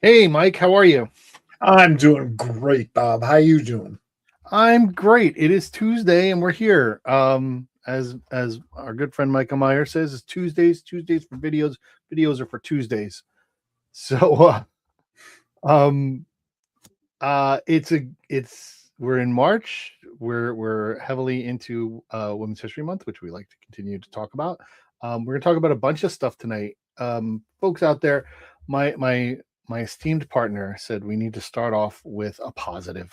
Hey, Mike, how are you? I'm doing great, Bob. How you doing? I'm great. It is Tuesday and we're here. As our good friend Michael Meyer says, it's Tuesdays for videos. Videos are for Tuesdays. So um it's we're in March. We're heavily into Women's History Month, which we like to continue to talk about. We're gonna talk about a bunch of stuff tonight. Folks out there, my esteemed partner said we need to start off with a positive.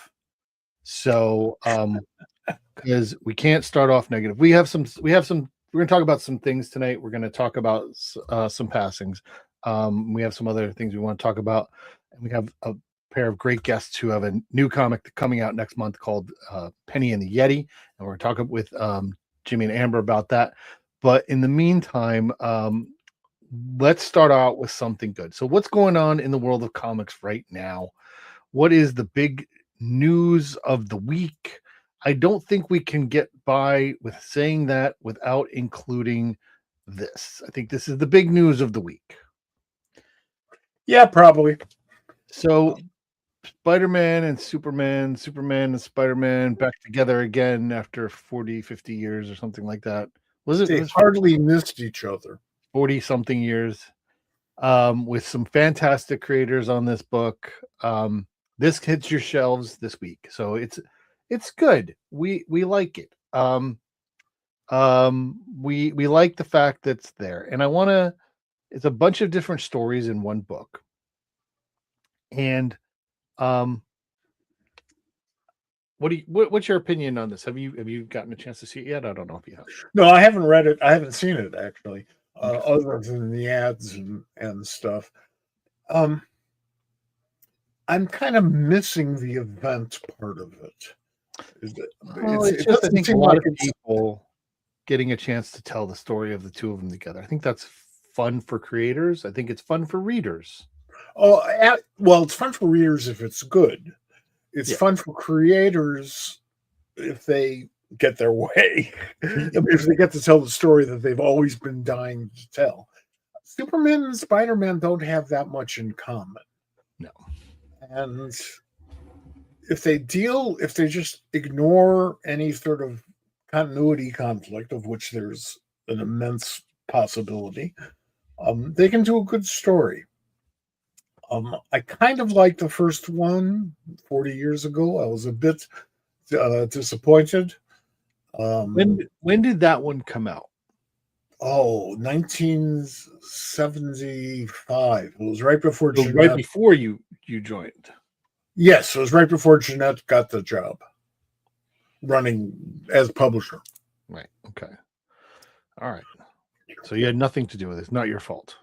So because we can't start off negative. We're going to talk about some things tonight. We're going to talk about some passings. We have some other things we want to talk about, and we have a pair of great guests who have a new comic coming out next month called Penny and the Yeti, and we're talking with Jimmy and Amber about that. But in the meantime, let's start out with something good. So, what's going on in the world of comics right now? What is the big news of the week? I don't think we can get by with saying that without including this. I think this is the big news of the week. Yeah, probably. So, Spider-Man and Superman and Spider-Man back together again after 40, 50 years or something like that. Was They it hardly missed each other. 40 something years? With some fantastic creators on this book. This hits your shelves this week, so it's good. We like it. We like the fact that it's there, and I want to. It's a bunch of different stories in one book, and what's your opinion on this? Have you gotten a chance to see it yet? I don't know if you have. No, I haven't read it. I haven't seen it actually, Okay. other than the ads and stuff. Um, I'm kind of missing the event part of it. Well, it's It just I doesn't think a seem lot like of it's. people getting a chance to tell the story of the two of them together. I think that's fun for creators. I think it's fun for readers. Well, it's fun for readers if it's good. It's Yeah. fun for creators if they get their way, if they get to tell the story that they've always been dying to tell. Superman and Spider-Man don't have that much in common. No. And if they just ignore any sort of continuity conflict, of which there's an immense possibility, they can do a good story. I kind of liked the first one 40 years ago. I was a bit disappointed. When did that one come out? 1975. It was right before So right Jeanette. before you joined. Yes, it was right before Jeanette got the job running as publisher. Right. Okay. All right. So you had nothing to do with it. It's not your fault.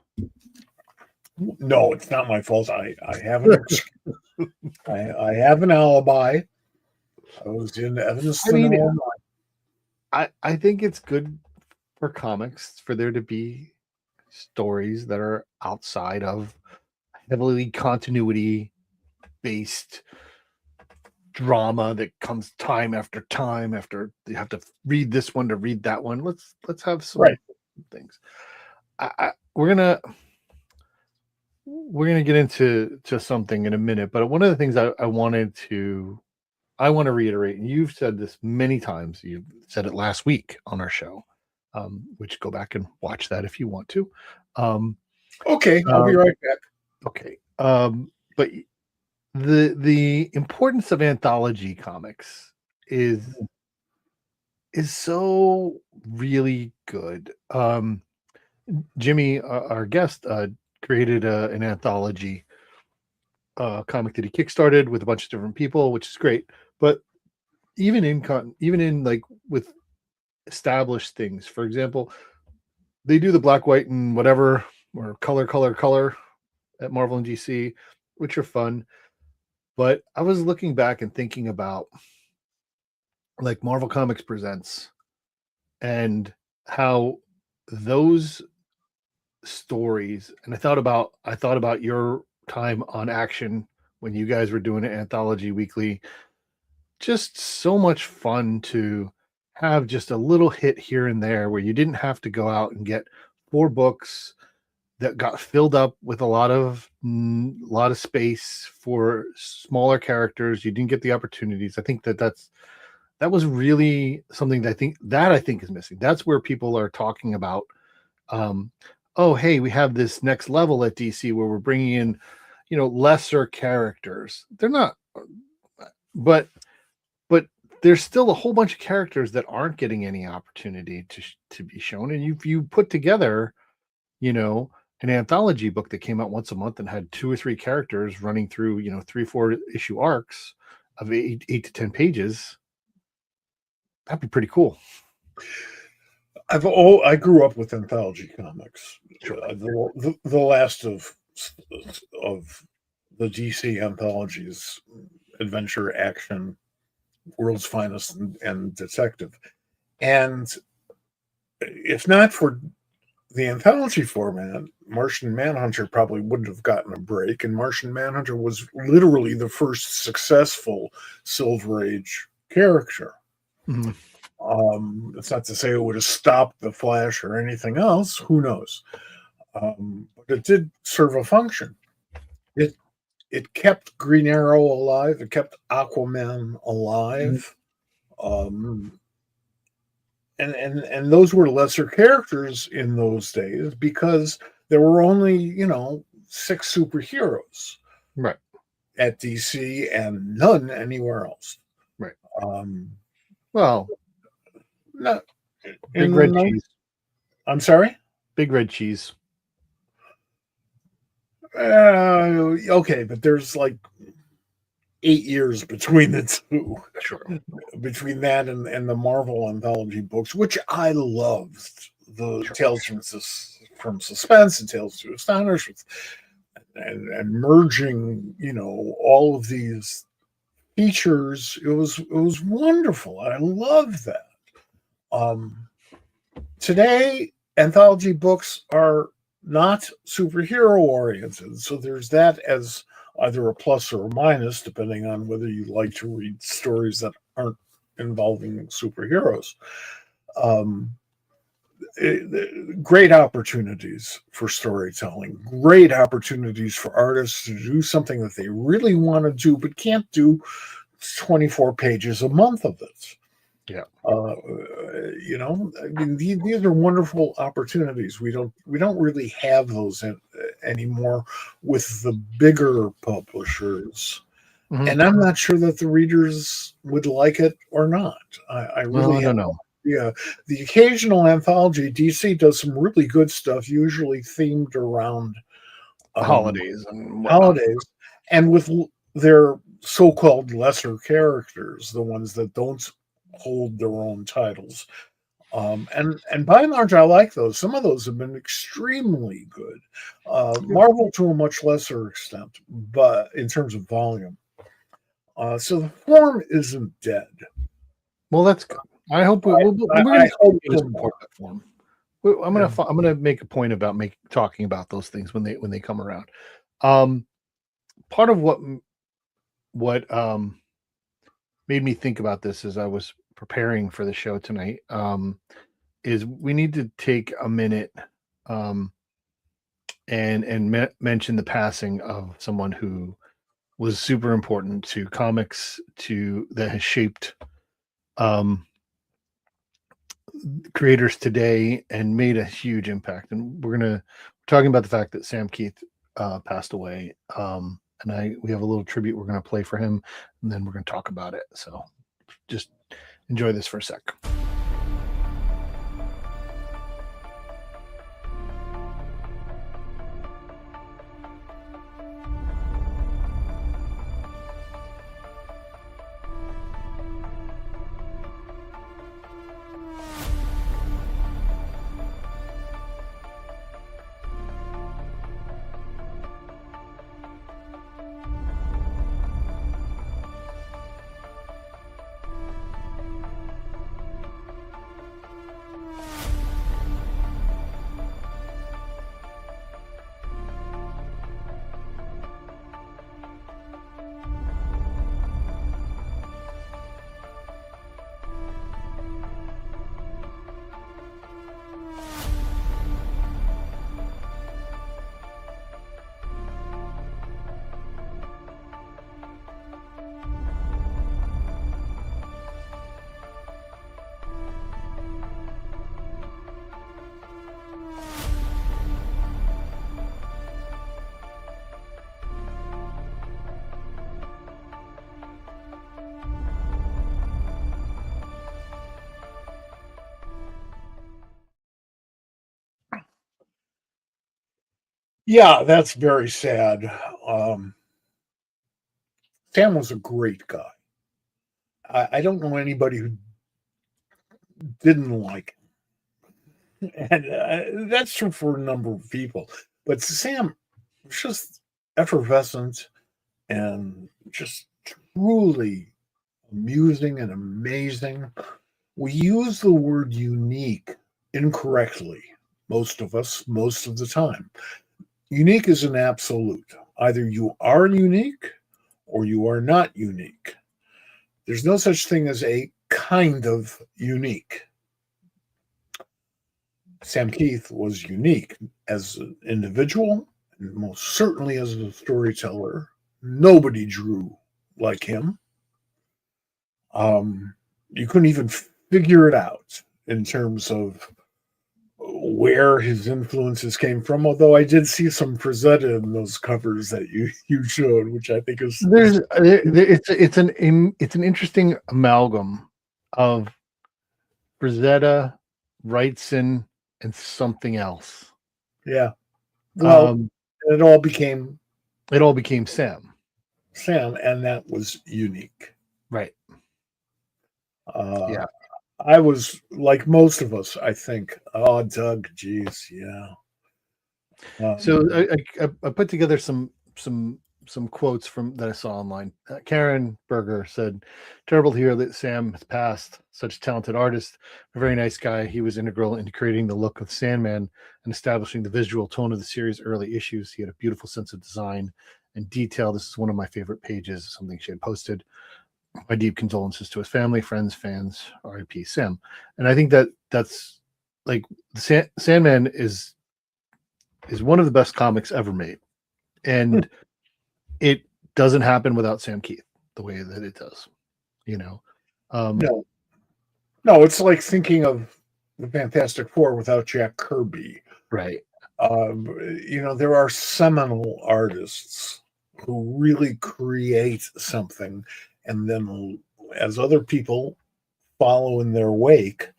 No, it's not my fault. I have an I have an alibi. I was in I Evanston, mean, Illinois. I think it's good for comics for there to be stories that are outside of heavily continuity based drama that comes time after time after you have to read this one to read that one. Let's have some Right. things. We're gonna get into something in a minute, but one of the things I want to reiterate, and you've said this many times. You said it last week on our show, which go back and watch that if you want to. Okay, I'll be right back. Okay, but the importance of anthology comics is so really good. Jimmy, our guest, created an anthology comic that he kickstarted with a bunch of different people, which is great. But even in like with established things, for example, they do the black, white, and whatever, or color at Marvel and DC, which are fun. But I was looking back and thinking about like Marvel Comics Presents and how those stories, and I thought about your time on Action when you guys were doing an anthology weekly. Just so much fun to have just a little hit here and there where you didn't have to go out and get 4 books that got filled up with a lot of space for smaller characters. You didn't get the opportunities. I think that was really something that I think is missing. That's where people are talking about, oh, hey, we have this next level at DC where we're bringing in, lesser characters. They're not, but there's still a whole bunch of characters that aren't getting any opportunity to be shown. And if you put together, an anthology book that came out once a month and had 2 or 3 characters running through, 3-4 issue arcs of 8 to 10 pages, that'd be pretty cool. I grew up with anthology comics. Sure. The last of the DC anthologies, adventure, action, world's finest, and detective. And if not for the anthology format, Martian Manhunter probably wouldn't have gotten a break. And Martian Manhunter was literally the first successful Silver Age character. Mm-hmm. It's not to say it would have stopped the Flash or anything else. Who knows? But it did serve a function. It kept Green Arrow alive. It kept Aquaman alive. Mm-hmm. And those were lesser characters in those days because there were only 6 superheroes, right, at DC and none anywhere else. Right. Well, not Big Red Cheese. I'm sorry? Big Red Cheese. Okay, but there's like 8 years between the two. Sure. Between that and the Marvel anthology books, which I loved. The Tales from Suspense and Tales to Astonish, and merging, all of these features. It was wonderful. I love that. Today, anthology books are not superhero oriented, so there's that as either a plus or a minus, depending on whether you like to read stories that aren't involving superheroes. Great opportunities for storytelling, great opportunities for artists to do something that they really want to do, but can't do 24 pages a month of it. Yeah. These are wonderful opportunities. We don't really have those anymore with the bigger publishers. Mm-hmm. And I'm not sure that the readers would like it or not. I really don't know. Yeah, the occasional anthology, DC does some really good stuff, usually themed around holidays and with their so-called lesser characters, the ones that don't hold their own titles. And by and large, I like those. Some of those have been extremely good. Marvel to a much lesser extent, but in terms of volume. So the form isn't dead. Well, that's good. I hope we're going to support that form. I'm going to make a point about talking about those things when they come around. Part of what made me think about this as I was preparing for the show tonight is we need to take a minute and mention the passing of someone who was super important to comics, that has shaped creators today and made a huge impact. And we're talking about the fact that Sam Keith passed away. And we have a little tribute we're going to play for him, and then we're going to talk about it. So just enjoy this for a sec. Yeah, that's very sad. Um, Sam was a great guy. I don't know anybody who didn't like him, and that's true for a number of people. But Sam was just effervescent and just truly amusing and amazing. We use the word unique incorrectly, most of us, most of the time. Unique is an absolute. Either you are unique or you are not unique. There's no such thing as a kind of unique. Sam Keith was unique as an individual, and most certainly as a storyteller. Nobody drew like him. You couldn't even figure it out in terms of where his influences came from. Although I did see some Frazetta in those covers that you showed, which I think is It's an interesting amalgam of Frazetta, Wrightson, and something else. yeah. Well, it all became Sam. Sam, and that was unique. Right. Yeah. I was like most of us, I think. Oh, Doug, geez, yeah. So I put together some quotes from that I saw online. Karen Berger said, "Terrible to hear that Sam has passed. Such a talented artist, a very nice guy. He was integral in creating the look of Sandman and establishing the visual tone of the series' early issues. He had a beautiful sense of design and detail. This is one of my favorite pages, something she had posted. My deep condolences to his family, friends, fans. R.I.P. Sam." And I think that's like Sandman is one of the best comics ever made, and it doesn't happen without Sam Keith the way that it does. No, no, it's like thinking of the Fantastic Four without Jack Kirby. Right. There are seminal artists who really create something, and then as other people follow in their wake,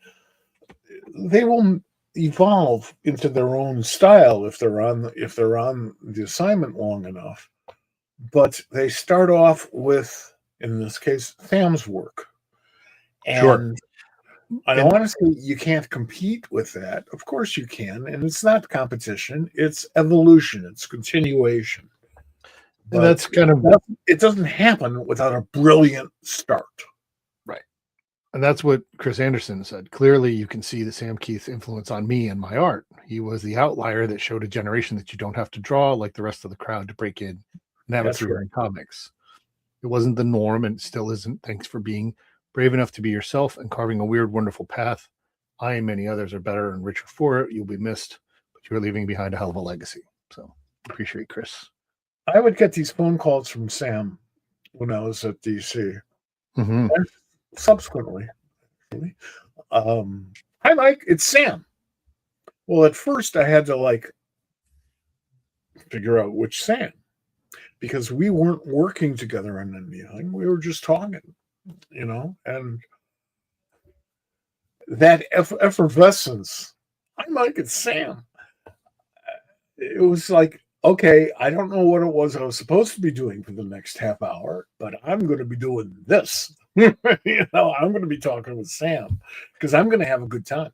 they will evolve into their own style if they're on the assignment long enough. But they start off with, in this case, Sam's work. And sure. Honestly, you can't compete with that. Of course you can, and it's not competition, it's evolution, it's continuation. But that's kind of it doesn't happen without a brilliant start. Right. And that's what Chris Anderson said. Clearly, you can see the Sam Keith's influence on me and my art. He was the outlier that showed a generation that you don't have to draw like the rest of the crowd to break in and have a career in comics. It wasn't the norm and still isn't. Thanks for being brave enough to be yourself and carving a weird, wonderful path. I and many others are better and richer for it. You'll be missed, but you're leaving behind a hell of a legacy. So appreciate Chris. I would get these phone calls from Sam when I was at DC. Mm-hmm. And subsequently, hi Mike, it's Sam. Well, at first I had to figure out which Sam, because we weren't working together on anything. We were just talking, and that effervescence. Hi Mike, it's Sam. It was like, okay, I don't know what it was I was supposed to be doing for the next half hour, but I'm going to be doing this. I'm going to be talking with Sam because I'm going to have a good time.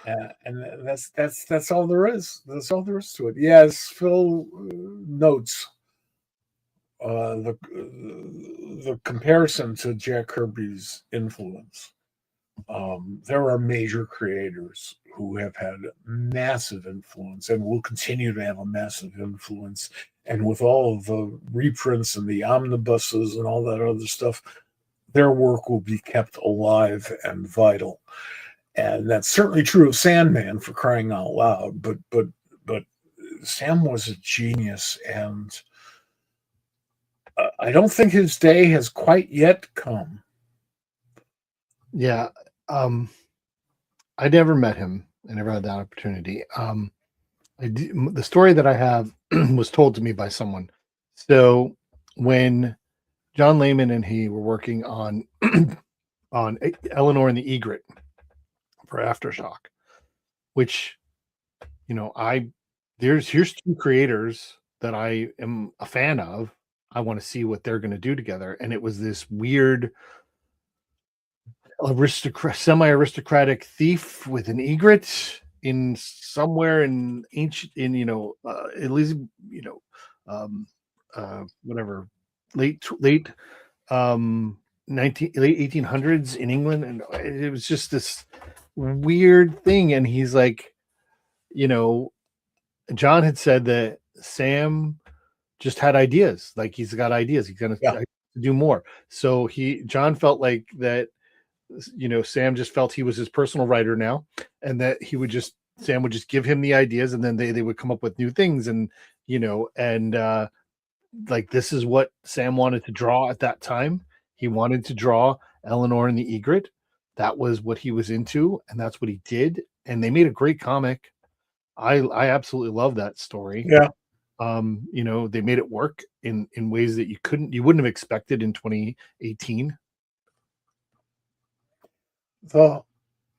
And that's all there is. That's all there is to it. Yes, Phil notes the comparison to Jack Kirby's influence. There are major creators who have had massive influence and will continue to have a massive influence. And with all of the reprints and the omnibuses and all that other stuff, their work will be kept alive and vital. And that's certainly true of Sandman, for crying out loud. But Sam was a genius, and I don't think his day has quite yet come. Yeah. I never met him. I never had that opportunity. The story that I have was told to me by someone. So when John Layman and he were working on on Eleanor and the Egret for Aftershock, which I here's two creators that I am a fan of. I want to see what they're going to do together. And it was this weird semi-aristocratic thief with an egret in somewhere in ancient, in at least um, whatever, late late 1800s in England, and it was just this weird thing. And he's like, John had said that Sam just had ideas. Like, he's got ideas. He's gonna do more. So John felt like that. Sam just felt he was his personal writer now, and that Sam would just give him the ideas, and then they would come up with new things, and like, this is what Sam wanted to draw at that time. He wanted to draw Eleanor and the Egret. That was what he was into, and that's what he did. And they made a great comic. I absolutely love that story. Yeah. They made it work in ways that you wouldn't have expected in 2018. The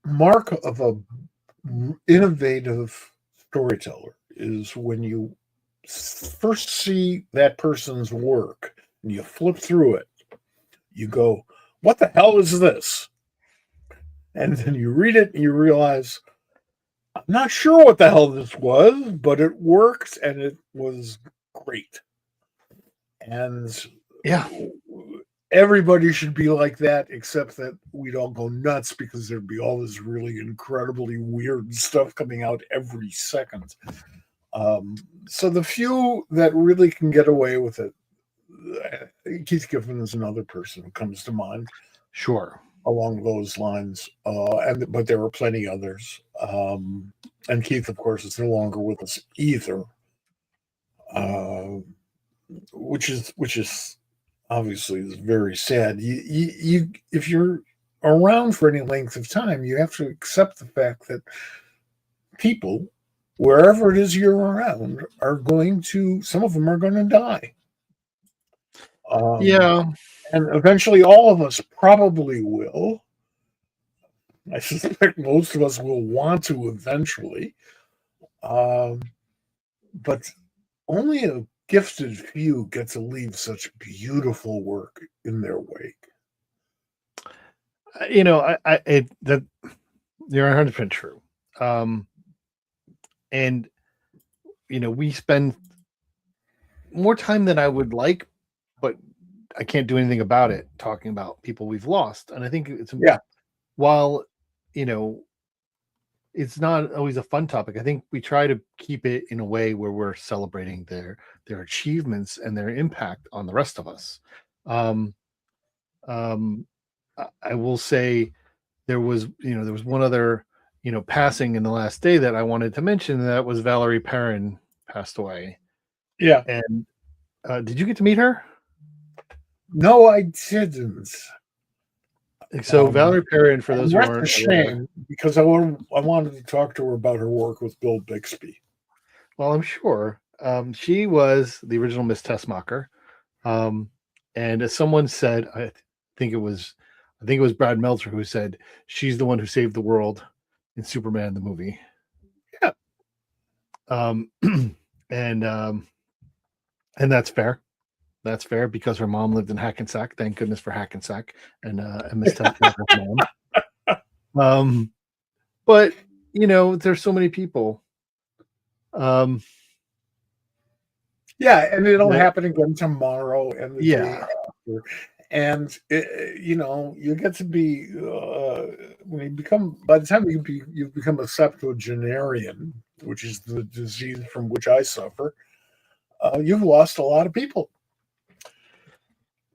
mark of a innovative storyteller is when you first see that person's work and you flip through it, you go, what the hell is this? And then you read it and you realize, I'm not sure what the hell this was, but it worked and it was great. And yeah, everybody should be like that, except that we'd all go nuts because there'd be all this really incredibly weird stuff coming out every second. So the few that really can get away with it, Keith Giffen is another person who comes to mind. Sure. Along those lines. But there are plenty others. And Keith, of course, is no longer with us either. Which is obviously is very sad. You if you're around for any length of time, you have to accept the fact that people, wherever it is you're around, some of them are going to die. And eventually all of us probably will. I suspect most of us will want to eventually. But only a gifted few get to leave such beautiful work in their wake. You're 100% true. And we spend more time than I would like, but I can't do anything about it, talking about people we've lost. And I think while it's not always a fun topic, I think we try to keep it in a way where we're celebrating their achievements and their impact on the rest of us. I will say there was one other passing in the last day that I wanted to mention, and that was Valerie Perrin passed away. Yeah. And did you get to meet her? No, I didn't. So Valerie Perrin, for those who aren't, a shame, because I wanted to talk to her about her work with Bill Bixby. Well, I'm sure she was the original Miss Tessmacher, and as someone said, I think it was Brad Meltzer who said she's the one who saved the world in Superman the movie. Yeah. And that's fair. That's fair, because her mom lived in Hackensack. Thank goodness for Hackensack and Miss Tessmacher's mom. But there's so many people. And it'll happen again tomorrow and the day after. And you get to be by the time you've become a septuagenarian, which is the disease from which I suffer, you've lost a lot of people.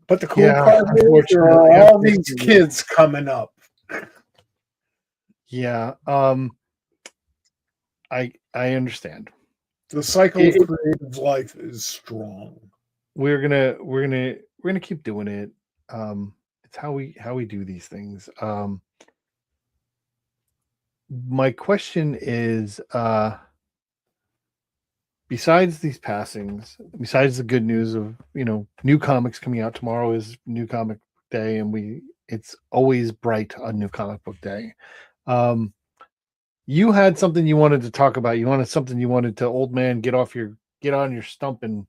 But the cool part is there are all these kids coming up. Yeah, I understand. The cycle of creative life is strong. We're gonna keep doing it. It's how we do these things. My question is, besides these passings, besides the good news of new comics coming out, tomorrow is New Comic Day, and it's always bright on New Comic Book Day. you had something you wanted to talk about. You wanted something you wanted to, old man, get on your stump and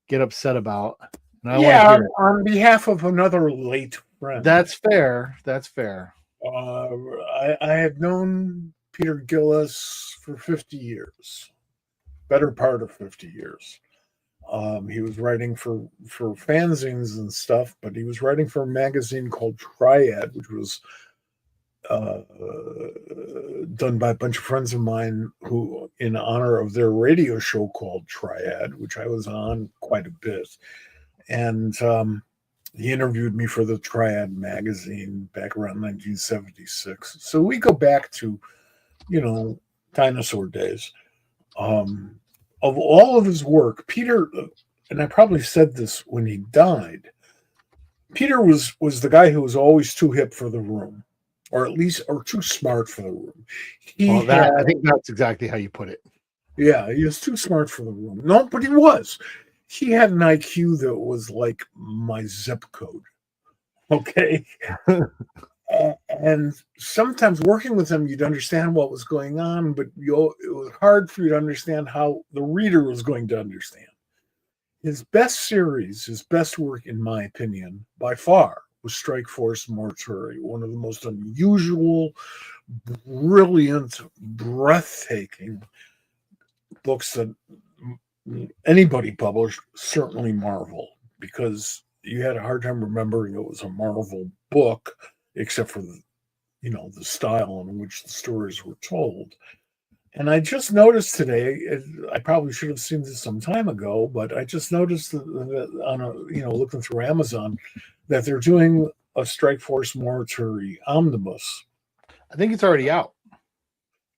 get upset about. And I want to Yeah, hear it. on behalf of another late friend. That's fair. That's fair. I have known Peter Gillis for 50 years, better part of 50 years. He was writing for fanzines and stuff, but he was writing for a magazine called Triad, which was uh, done by a bunch of friends of mine who, in honor of their radio show called Triad, which I was on quite a bit. And he interviewed me for the Triad magazine back around 1976. So we go back to, dinosaur days. Of all of his work, Peter, and I probably said this when he died, Peter was the guy who was always too hip for the room, or too smart for the room. I think that's exactly how you put it. Yeah, he was too smart for the room. No, but he was. He had an IQ that was like my zip code. Okay. And sometimes working with him, you'd understand what was going on, but it was hard for you to understand how the reader was going to understand. His best series, his best work, in my opinion, by far, was Strike Force Mortuary, one of the most unusual, brilliant, breathtaking books that anybody published, certainly Marvel, because you had a hard time remembering it was a Marvel book, except for the style in which the stories were told. And I just noticed today, I probably should have seen this some time ago, but I just noticed that on looking through Amazon, that they're doing a Strike Force Mortuary omnibus. I think it's already out.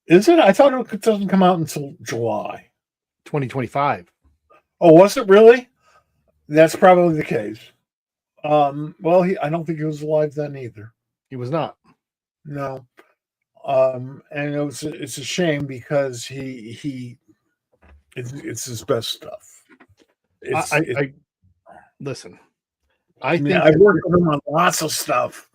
Is it? I thought it doesn't come out until July 2025. Oh, was it really? That's probably the case. Well, I don't think he was alive then either. He was not. No. And it's a shame because it's his best stuff. Listen. I've worked with him on lots of stuff.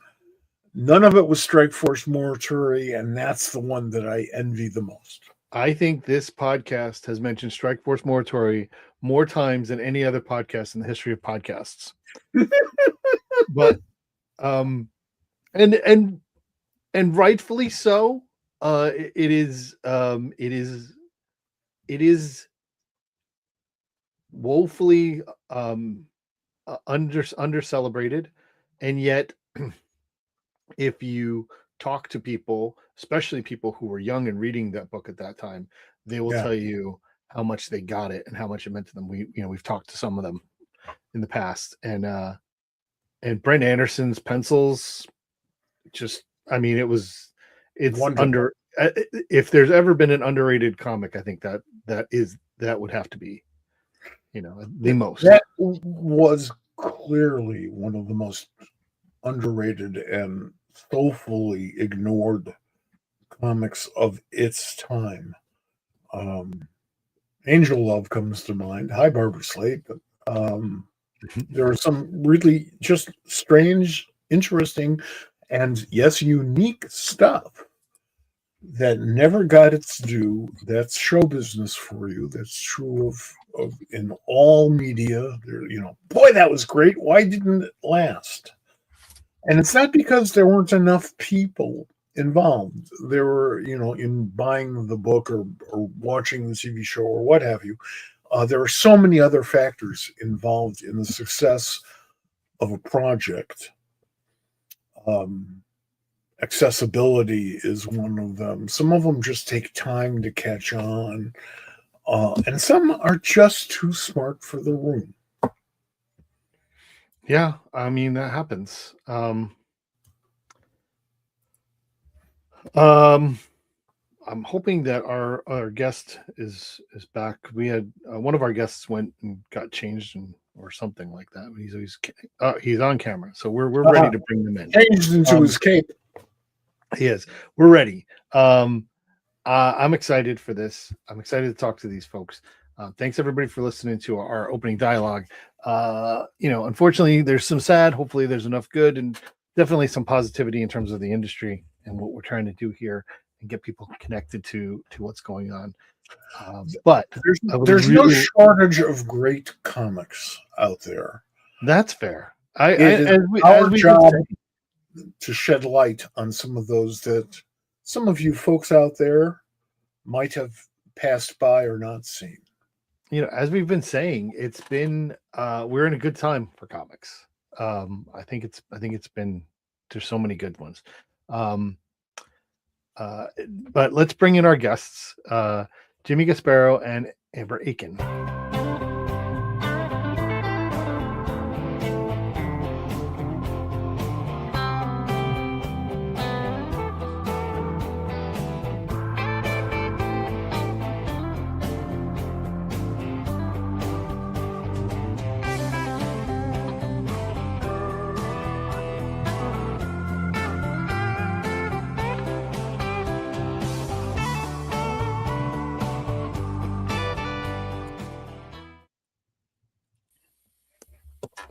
None of it was Strike Force Mortuary, and that's the one that I envy the most. I think this podcast has mentioned Strike Force Mortuary more times than any other podcast in the history of podcasts. But and rightfully so. It is woefully under celebrated, and yet if you talk to people, especially people who were young and reading that book at that time, they will tell you how much they got it and how much it meant to them. We've talked to some of them in the past, and Brent Anderson's pencils, it's wonderful. If there's ever been an underrated comic, I think that would have to be, the most. That was clearly one of the most underrated and soulfully ignored comics of its time. Angel Love comes to mind. Hi, Barbara Slate. But there are some really just strange, interesting, and yes, unique stuff that never got its due. That's show business for you. That's true of in all media. Boy, that was great. Why didn't it last? And it's not because there weren't enough people involved. There were, in buying the book or watching the TV show or what have you. There are so many other factors involved in the success of a project. Accessibility is one of them. Some of them just take time to catch on. And some are just too smart for the room. Yeah, that happens. I'm hoping that our guest is back. We had one of our guests went and got changed or something like that. He's on camera, so we're ready to bring them in. Changed into his cape. He is. We're ready. I'm excited for this. I'm excited to talk to these folks. Thanks everybody for listening to our opening dialogue. Unfortunately, there's some sad. Hopefully, there's enough good and definitely some positivity in terms of the industry and what we're trying to do here and get people connected to what's going on. But there's no shortage of great comics out there. That's fair. It is our job to shed light on some of those that some of you folks out there might have passed by or not seen. As we've been saying, it's been we're in a good time for comics. I think it's been, there's so many good ones. But let's bring in our guests, Jimmy Gaspero and Amber Akin.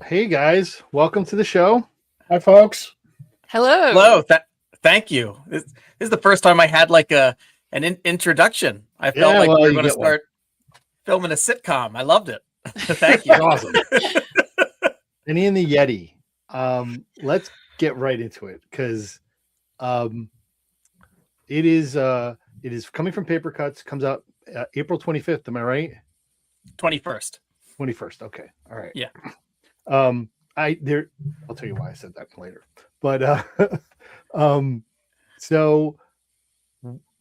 Hey guys, welcome to the show. Hi folks. Hello. Thank you. This is the first time I had like an introduction. I felt like we were going to start filming a sitcom. I loved it. Thank you. Awesome. Penny and the Yeti. Let's get right into it because it is coming from Papercutz. Comes out April 25th. Am I right? 21st. 21st. Okay. All right. Yeah. I'll tell you why I said that later. But so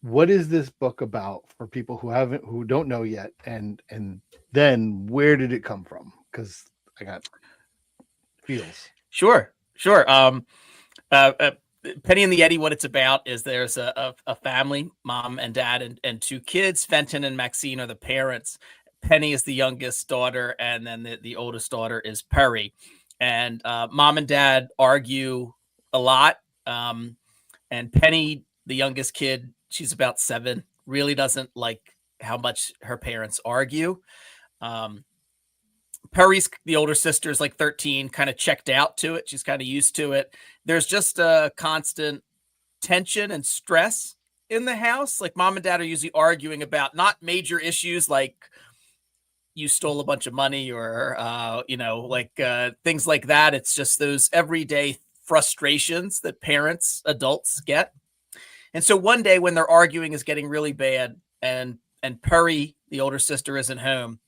what is this book about for people who don't know yet, and then where did it come from? Because I got feels. Sure. Penny and the Yeti, what it's about is there's a family, mom and dad and two kids. Fenton and Maxine are the parents. Penny is the youngest daughter, and then the oldest daughter is Perry. And mom and dad argue a lot. And Penny, the youngest kid, she's about 7, really doesn't like how much her parents argue. Perry's the older sister is like 13, kind of checked out to it. She's kind of used to it. There's just a constant tension and stress in the house. Like mom and dad are usually arguing about not major issues like you stole a bunch of money or, things like that. It's just those everyday frustrations that adults get. And so one day when their arguing is getting really bad and Perry, the older sister, isn't home,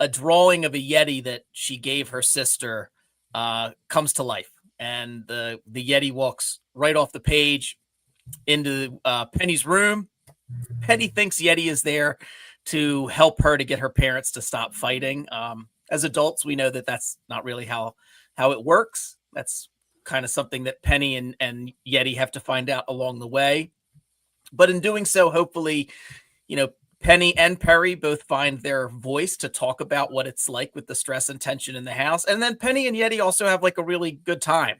a drawing of a Yeti that she gave her sister comes to life. And the Yeti walks right off the page into Penny's room. Penny thinks Yeti is there to help her to get her parents to stop fighting. As adults, we know that that's not really how it works. That's kind of something that Penny and Yeti have to find out along the way. But in doing so, hopefully, Penny and Perry both find their voice to talk about what it's like with the stress and tension in the house. And then Penny and Yeti also have like a really good time.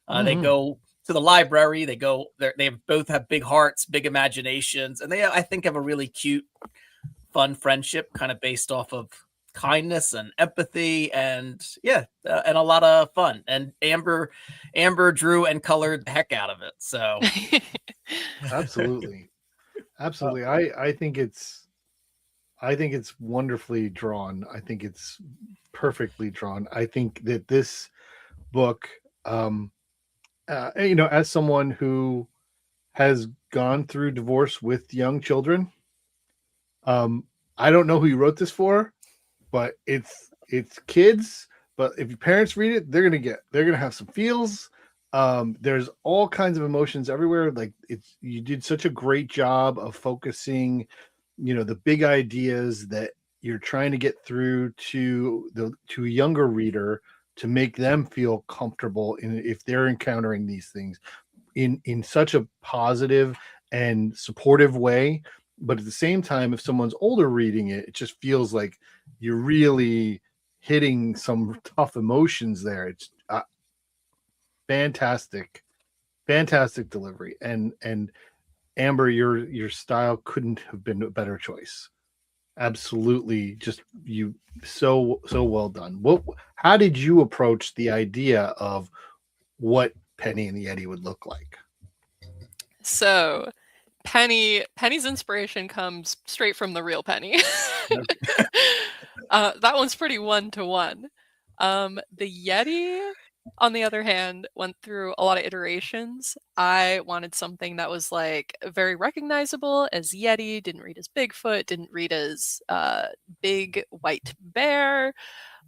They go to the library. They both have big hearts, big imaginations, and they, I think, have a really cute, fun friendship kind of based off of kindness and empathy and and a lot of fun. And Amber drew and colored the heck out of it. So absolutely. I think it's wonderfully drawn. I think it's perfectly drawn. I think that this book, as someone who has gone through divorce with young children, I don't know who you wrote this for, but it's kids. But if your parents read it, they're gonna have some feels. There's all kinds of emotions everywhere. Like you did such a great job of focusing, the big ideas that you're trying to get through to a younger reader to make them feel comfortable if they're encountering these things in such a positive and supportive way. But at the same time, if someone's older reading it, it just feels like you're really hitting some tough emotions there. It's fantastic delivery. And Amber, your style couldn't have been a better choice. Absolutely, just you so well done. How did you approach the idea of what Penny and the Yeti would look like? So Penny's inspiration comes straight from the real Penny. That one's pretty 1-to-1. The Yeti, on the other hand, went through a lot of iterations. I wanted something that was like very recognizable as Yeti, didn't read as Bigfoot, didn't read as big white bear,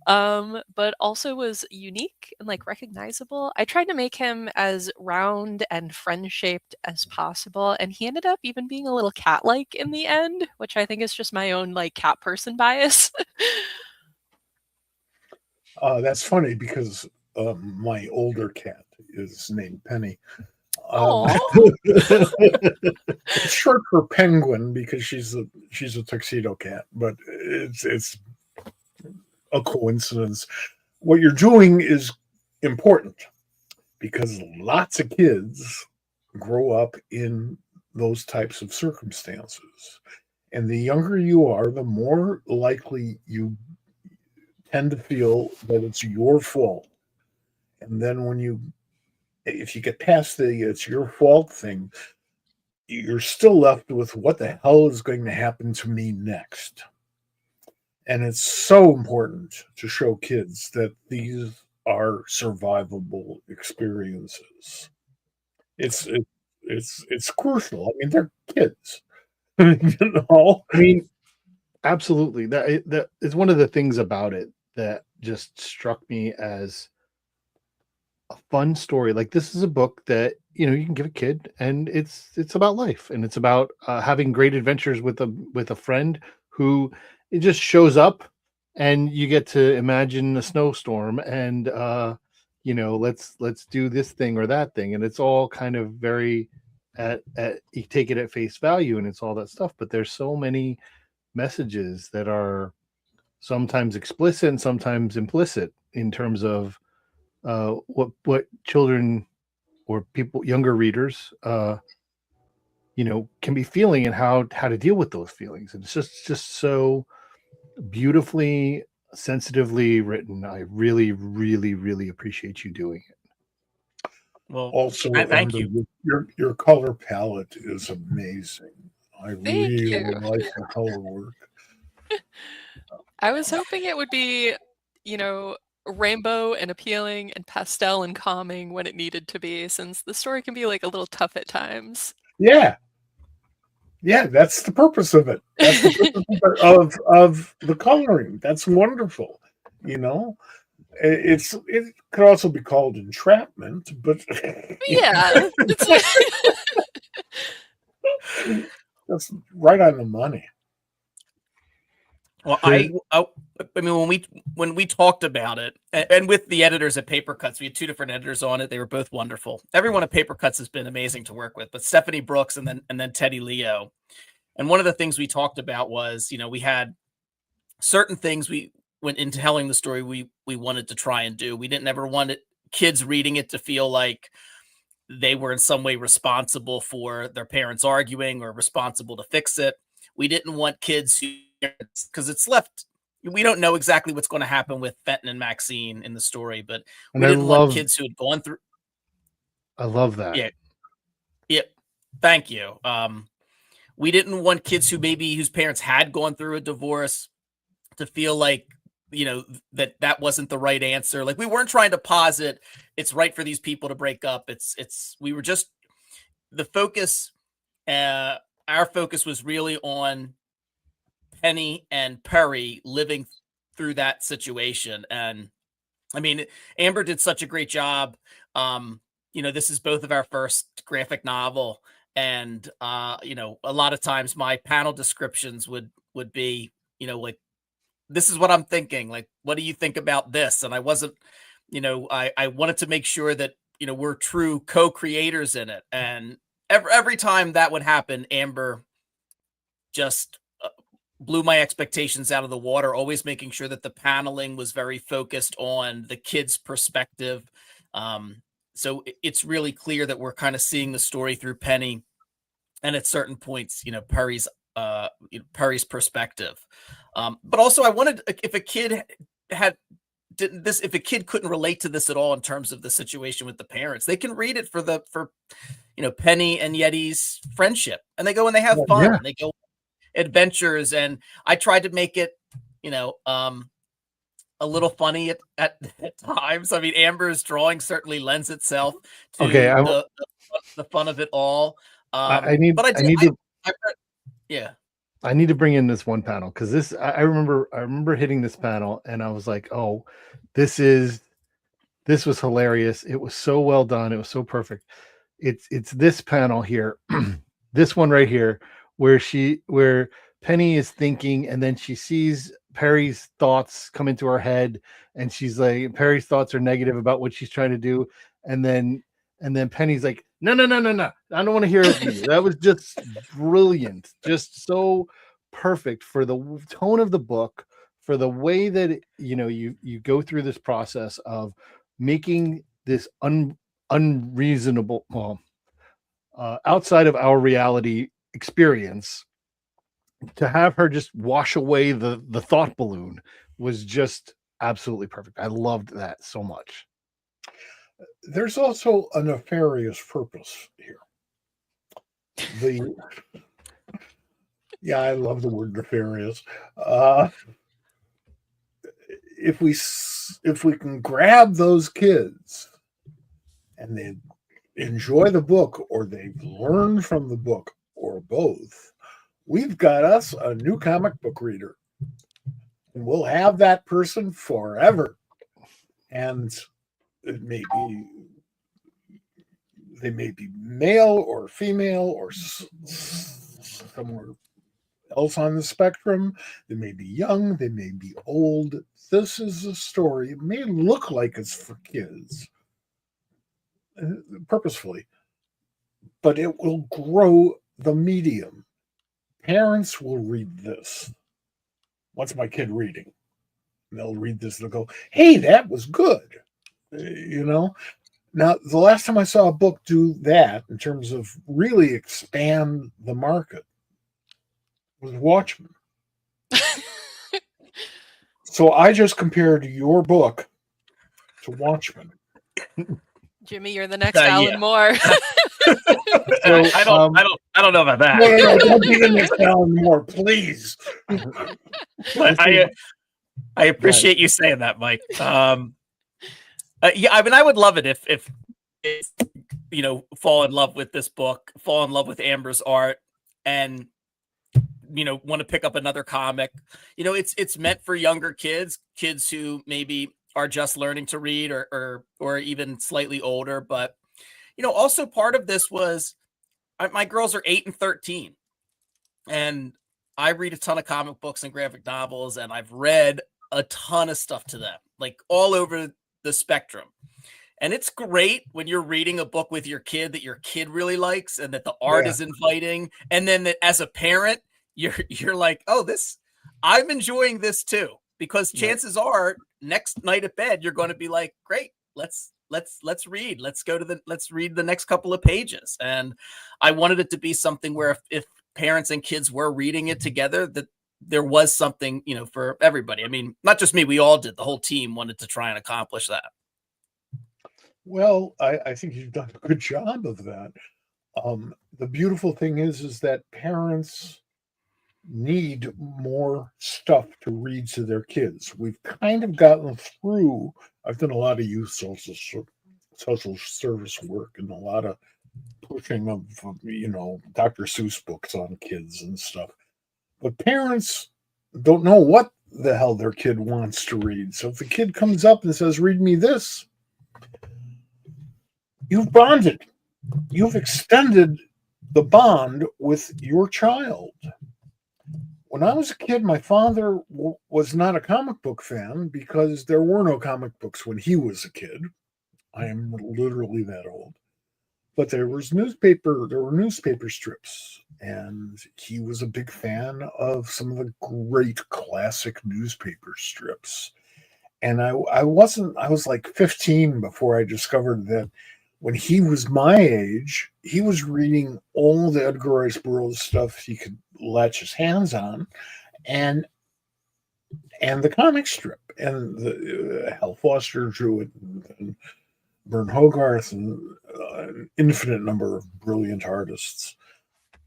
but also was unique and like recognizable. I tried to make him as round and friend-shaped as possible, and he ended up even being a little cat-like in the end, which I think is just my own like cat person bias. That's funny because my older cat is named Penny. Aw. It's short for penguin because she's a tuxedo cat, but it's a coincidence. What you're doing is important because lots of kids grow up in those types of circumstances. And the younger you are, the more likely you tend to feel that it's your fault. And then if you get past the it's your fault thing, you're still left with what the hell is going to happen to me next. And it's so important to show kids that these are survivable experiences. It's crucial. I mean, they're kids. I mean, absolutely. That is one of the things about it that just struck me as a fun story. Like, this is a book that you can give a kid, and it's about life, and it's about having great adventures with a friend who it just shows up, and you get to imagine a snowstorm, and let's do this thing or that thing, and it's all kind of very at you take it at face value, and it's all that stuff. But there's so many messages that are sometimes explicit and sometimes implicit in terms of what children or people, younger readers, can be feeling, and how to deal with those feelings. And it's just so beautifully, sensitively written. I really, really, really appreciate you doing it. Well, also, thank you. Your color palette is amazing. I really like the color work. I was hoping it would be, rainbow and appealing and pastel and calming when it needed to be, since the story can be like a little tough at times. Yeah, that's the purpose of it. That's the purpose of the coloring. That's wonderful. It could also be called entrapment, but yeah, that's right on the money. Well, I mean, when we talked about it, and with the editors at Papercutz, we had 2 different editors on it. They were both wonderful. Everyone at Papercutz has been amazing to work with, but Stephanie Brooks and then Teddy Leo. And one of the things we talked about was, we had certain things we went into telling the story we wanted to try and do. We didn't ever want kids reading it to feel like they were in some way responsible for their parents arguing or responsible to fix it. We didn't want kids who, because it's left, we don't know exactly what's going to happen with Fenton and Maxine in the story, but we didn't want kids who had gone through. I love that. Yeah. Thank you. We didn't want kids whose parents had gone through a divorce to feel like, that wasn't the right answer. Like, we weren't trying to posit it's right for these people to break up. We were just, the focus, our focus was really on Penny and Perry living through that situation. And I mean, Amber did such a great job. This is both of our first graphic novel. And, a lot of times my panel descriptions would be, like, this is what I'm thinking. Like, what do you think about this? And I wasn't, I wanted to make sure that, we're true co-creators in it. And every time that would happen, Amber just blew my expectations out of the water, always making sure that the paneling was very focused on the kid's perspective. So it's really clear that we're kind of seeing the story through Penny, and at certain points, Perry's perspective. But also, I wanted, if a kid if a kid couldn't relate to this at all in terms of the situation with the parents, they can read it for Penny and Yeti's friendship, and they go and they have fun, and they go adventures. And I tried to make it, a little funny at times. I mean, Amber's drawing certainly lends itself to the fun of it all. I need to bring in this one panel, because this I remember hitting this panel and I was like, oh, this was hilarious. It was so well done. It was so perfect. It's this panel here, this one right here, where Penny is thinking, and then she sees Perry's thoughts come into her head, and she's like, Perry's thoughts are negative about what she's trying to do, and then Penny's like, no, I don't want to hear it from you. That was just brilliant, just so perfect for the tone of the book, for the way that you go through this process of making this unreasonable, outside of our reality experience. To have her just wash away the thought balloon was just absolutely perfect. I loved that so much. There's also a nefarious purpose here. I love the word nefarious. If we can grab those kids and they enjoy the book, or they've learned from the book, or both, we've got us a new comic book reader, and we'll have that person forever. And they may be male or female or somewhere else on the spectrum. They may be young, they may be old. This is a story. It may look like it's for kids, purposefully, but it will grow the medium. Parents will read this. What's my kid reading? And they'll read this. They'll go, hey, that was good. Now, the last time I saw a book do that in terms of really expand the market was Watchmen. So I just compared your book to Watchmen. Jimmy, you're the next Alan Moore. I don't know about that. No, don't be the next Alan Moore, please. I appreciate you saying that, Mike. I mean, I would love it if fall in love with this book, fall in love with Amber's art, and want to pick up another comic. It's meant for younger kids who maybe are just learning to read, or even slightly older. But also part of this was my girls are 8 and 13, and I read a ton of comic books and graphic novels, and I've read a ton of stuff to them, like all over the spectrum. And it's great when you're reading a book with your kid that your kid really likes, and that the art is inviting, and then that as a parent you're like, oh, I'm enjoying this too, because chances are next night at bed you're going to be like, great, let's read, let's read the next couple of pages. And I wanted it to be something where if parents and kids were reading it together, that there was something for everybody. I mean, not just me, we all did. The whole team wanted to try and accomplish that. Well, I think you've done a good job of that. The beautiful thing is that parents need more stuff to read to their kids. We've kind of gotten through. I've done a lot of youth social service work, and a lot of pushing of Dr. Seuss books on kids and stuff. But parents don't know what the hell their kid wants to read. So if the kid comes up and says, read me this, you've bonded. You've extended the bond with your child. When I was a kid, my father was not a comic book fan because there were no comic books when he was a kid. I am literally that old. But there were newspaper strips, and he was a big fan of some of the great classic newspaper strips. And I was like 15 before I discovered that when he was my age, he was reading all the Edgar Rice Burroughs stuff he could latch his hands on. And and the comic strip, and the Hal Foster drew it, and Vern Hogarth, and an infinite number of brilliant artists.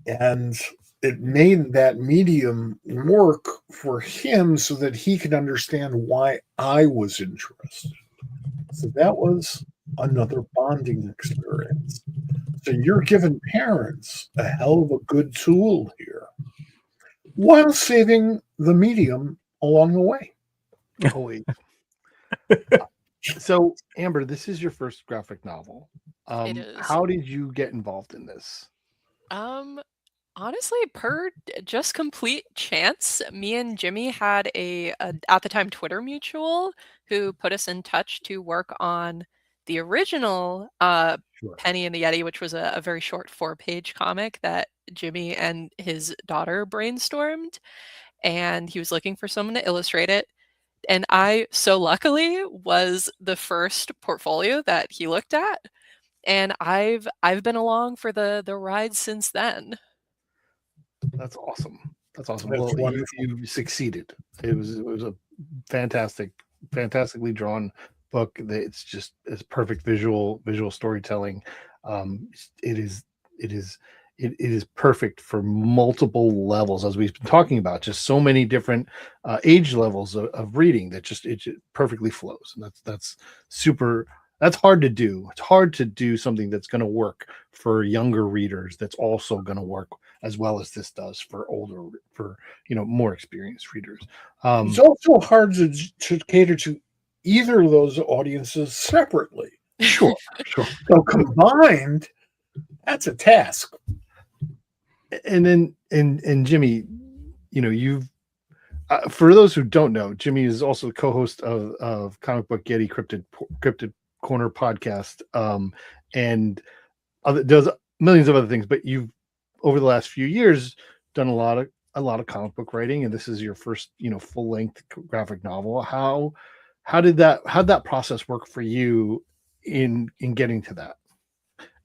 And it made that medium work for him so that he could understand why I was interested. So that was another bonding experience. So you're giving parents a hell of a good tool here while saving the medium along the way. Always. So, Amber, this is your first graphic novel. It is. How did you get involved in this? Honestly, per just complete chance, me and Jimmy had a at the time Twitter mutual who put us in touch to work on the original Sure. Penny and the Yeti, which was a very short 4-page comic that Jimmy and his daughter brainstormed, and he was looking for someone to illustrate it. And I so luckily was the first portfolio that he looked at, and I've been along for the ride since then. That's awesome. That's awesome. That's Well, wonderful. you succeeded. It was a fantastically drawn book. It's perfect visual storytelling. It is perfect for multiple levels, as we've been talking about. Just so many different age levels of reading that it just perfectly flows. And that's super. That's hard to do. It's hard to do something that's going to work for younger readers. That's also going to work as well as this does for more experienced readers. It's also hard to cater to either of those audiences separately. Sure. So combined, that's a task. And then, and Jimmy, you've for those who don't know, Jimmy is also the co-host of Comic Book Yeti Cryptid Corner podcast, and does millions of other things. But you've, over the last few years, done a lot of comic book writing, and this is your first full length graphic novel. How did that process work for you in getting to that?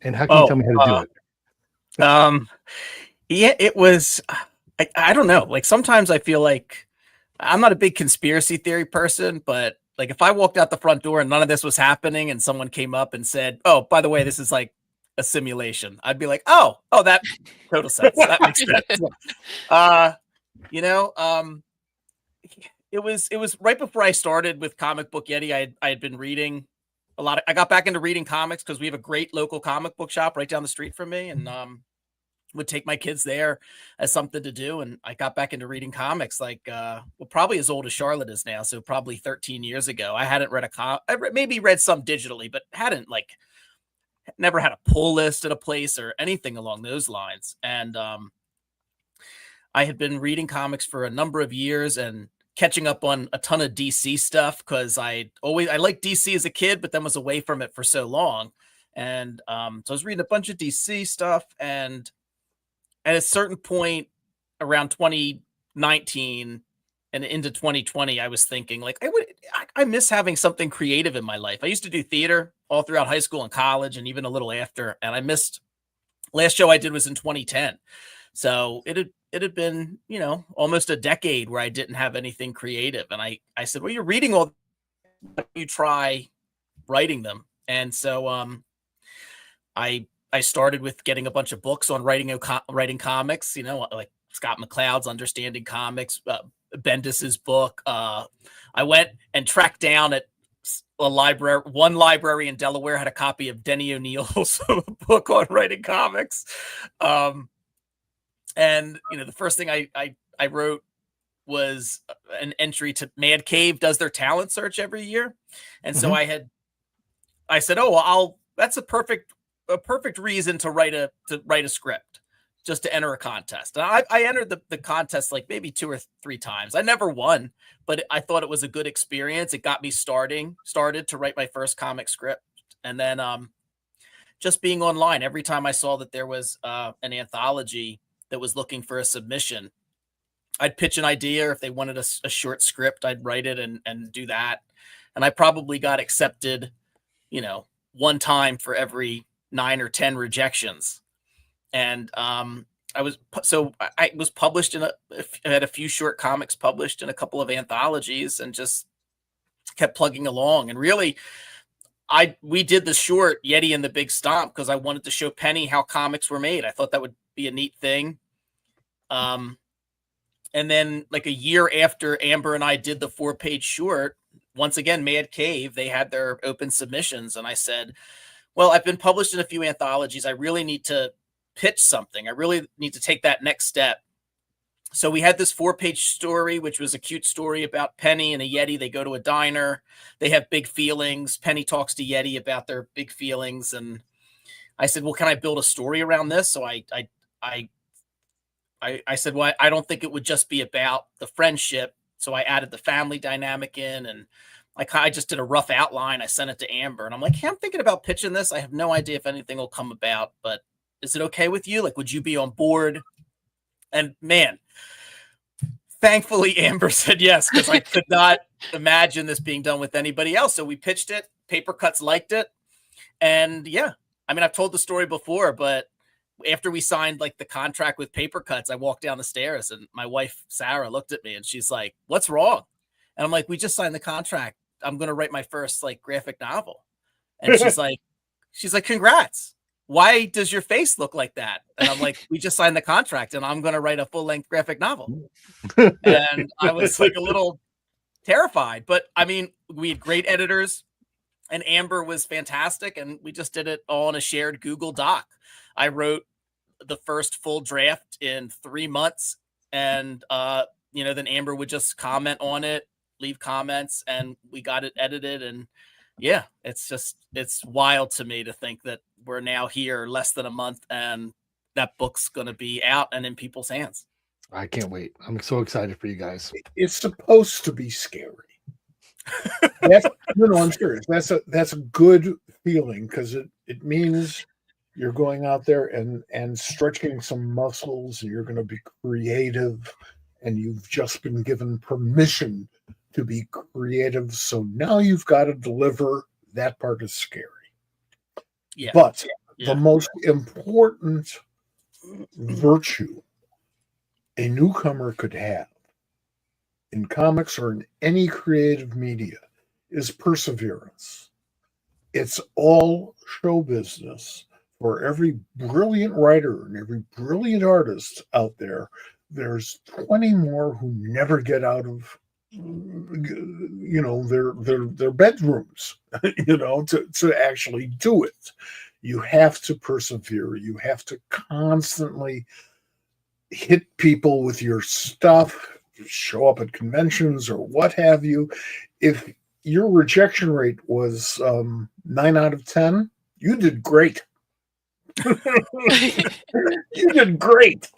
And how can you tell me how to do it? Yeah, it was. I don't know. Like sometimes I feel like I'm not a big conspiracy theory person, but like if I walked out the front door and none of this was happening, and someone came up and said, "Oh, by the way, this is like a simulation," I'd be like, "Oh, that total sense. That makes sense." It was right before I started with Comic Book Yeti. I had been reading a lot. I got back into reading comics because we have a great local comic book shop right down the street from me, and would take my kids there as something to do. And I got back into reading comics probably as old as Charlotte is now. So probably 13 years ago. I hadn't read maybe read some digitally, but hadn't never had a pull list at a place or anything along those lines. And I had been reading comics for a number of years and catching up on a ton of DC stuff because I liked DC as a kid, but then was away from it for so long. And so I was reading a bunch of DC stuff, and at a certain point around 2019 and into 2020, I was thinking I miss having something creative in my life. I used to do theater all throughout high school and college and even a little after. And I missed, last show I did was in 2010. So it had been, almost a decade where I didn't have anything creative. And I said, well, you're reading all, you try writing them. And so I started with getting a bunch of books on writing comics, like Scott McCloud's Understanding Comics, Bendis's book. I went and tracked down at one library in Delaware had a copy of Denny O'Neill's book on writing comics. And the first thing I wrote was an entry to Mad Cave does their talent search every year. And so I said, oh, well, that's a perfect reason to write a script, just to enter a contest. And I entered the contest like maybe 2 or 3 times. I never won, but I thought it was a good experience. It got me started to write my first comic script. And then just being online, every time I saw that there was an anthology that was looking for a submission, I'd pitch an idea. If they wanted a short script, I'd write it and do that. And I probably got accepted, 1 time for every 9 or 10 rejections. And I was published I had a few short comics published in a couple of anthologies and just kept plugging along. And really, we did the short Yeti and the Big Stomp because I wanted to show Penny how comics were made. I thought that would be a neat thing. And then like a year after Amber and I did the 4-page short, once again, Mad Cave, they had their open submissions. And I said, well, I've been published in a few anthologies. I really need to pitch something. I really need to take that next step. So we had this 4-page story, which was a cute story about Penny and a Yeti. They go to a diner. They have big feelings. Penny talks to Yeti about their big feelings. And I said, well, can I build a story around this? So I said, well, I don't think it would just be about the friendship. So I added the family dynamic in, and I just did a rough outline. I sent it to Amber, and I'm like, hey, I'm thinking about pitching this. I have no idea if anything will come about, but is it okay with you? Like, would you be on board? And man, thankfully Amber said yes, because I could not imagine this being done with anybody else. So we pitched it. Papercutz liked it. And yeah, I mean, I've told the story before, but after we signed like the contract with Papercutz, I walked down the stairs and my wife, Sarah, looked at me and she's like, what's wrong? And I'm like, we just signed the contract. I'm going to write my first like graphic novel. And she's like, congrats. Why does your face look like that? And I'm like, we just signed the contract and I'm going to write a full-length graphic novel. And I was like a little terrified, but I mean, we had great editors and Amber was fantastic. And we just did it all in a shared Google Doc. I wrote the first full draft in 3 months. And, then Amber would just comment on it, leave comments, and we got it edited. And yeah, it's wild to me to think that we're now here less than a month and that book's going to be out and in people's hands. I can't wait. I'm so excited for you guys. It's supposed to be scary. I'm serious. That's a good feeling because it means you're going out there and stretching some muscles, and you're going to be creative, and you've just been given permission to be creative. So now you've got to deliver. That part is scary. Yeah. But the most important virtue a newcomer could have in comics or in any creative media is perseverance. It's all show business. For every brilliant writer and every brilliant artist out there, there's 20 more who never get out of their bedrooms to actually do it. You have to persevere. You have to constantly hit people with your stuff, show up at conventions or what have you. If your rejection rate was 9 out of 10, you did great. You did great.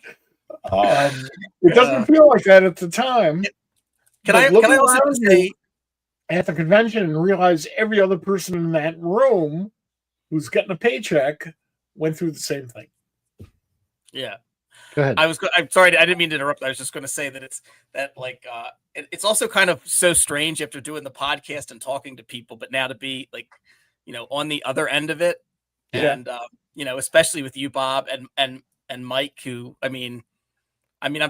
It doesn't feel like that at the time. Can I also say at the convention and realize every other person in that room who's getting a paycheck went through the same thing. Yeah. Go ahead. I'm sorry, I didn't mean to interrupt. I was just going to say that it's also kind of so strange after doing the podcast and talking to people, but now to be like, on the other end of it. Yeah. And especially with you, Bob, and Mike, who I'm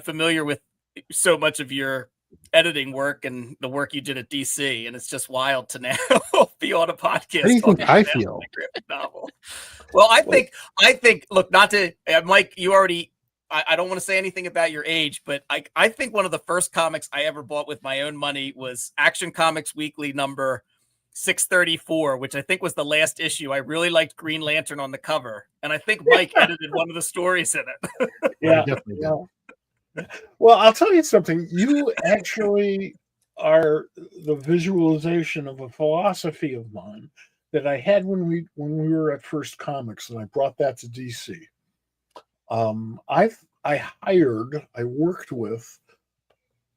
familiar with so much of your editing work and the work you did at DC, and it's just wild to now be on a podcast. How do you think I feel? Graphic novel. Well, I think. Look, not to Mike, you already. I don't want to say anything about your age, but I think one of the first comics I ever bought with my own money was Action Comics Weekly number 634, which I think was the last issue. I really liked Green Lantern on the cover, and I think Mike edited one of the stories in it. Yeah. Well, I'll tell you something. You actually are the visualization of a philosophy of mine that I had when we were at First Comics, and I brought that to DC. I worked with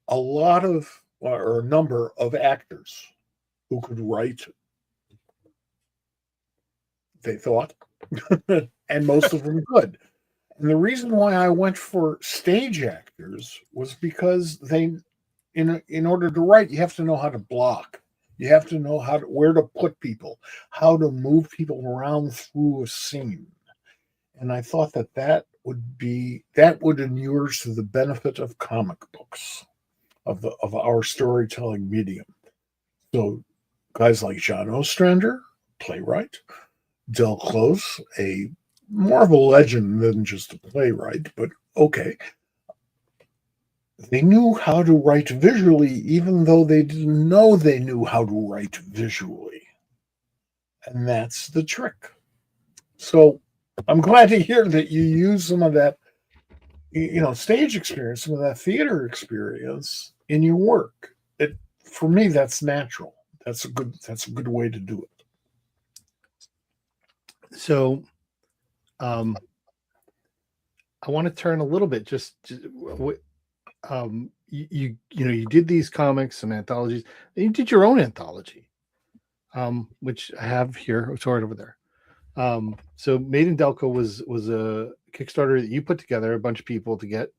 a lot of or a number of actors who could write, they thought, and most of them could. And the reason why I went for stage actors was because in order to write, you have to know how to block. You have to know where to put people, how to move people around through a scene. And I thought that would inure to the benefit of comic books, of our storytelling medium. So guys like John Ostrander, playwright, Del Close, a more of a legend than just a playwright, but okay. They knew how to write visually, even though they didn't know they knew how to write visually. And that's the trick. So I'm glad to hear that you use some of that, stage experience, some of that theater experience in your work. For me, that's natural. That's a good way to do it. So, I want to turn a little bit. You did these comics and anthologies, and you did your own anthology, which I have here. It's right over there. So Made in Delco was a Kickstarter that you put together, a bunch of people to get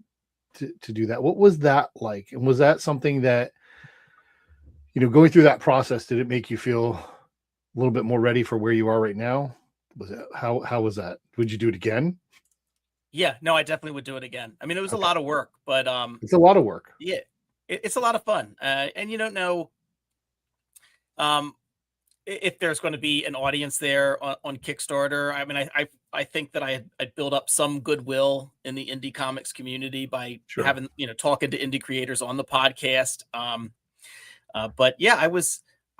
to do that. What was that like? And was that something that, going through that process, did it make you feel a little bit more ready for where you are right now? Was it, how was that? Would you do it again? Yeah, no, I definitely would do it again. I mean, it was a lot of work, but it's a lot of work. Yeah, it's a lot of fun. And you don't know if there's going to be an audience there on Kickstarter. I mean, I think that I built up some goodwill in the indie comics community by having, talking to indie creators on the podcast. But yeah, I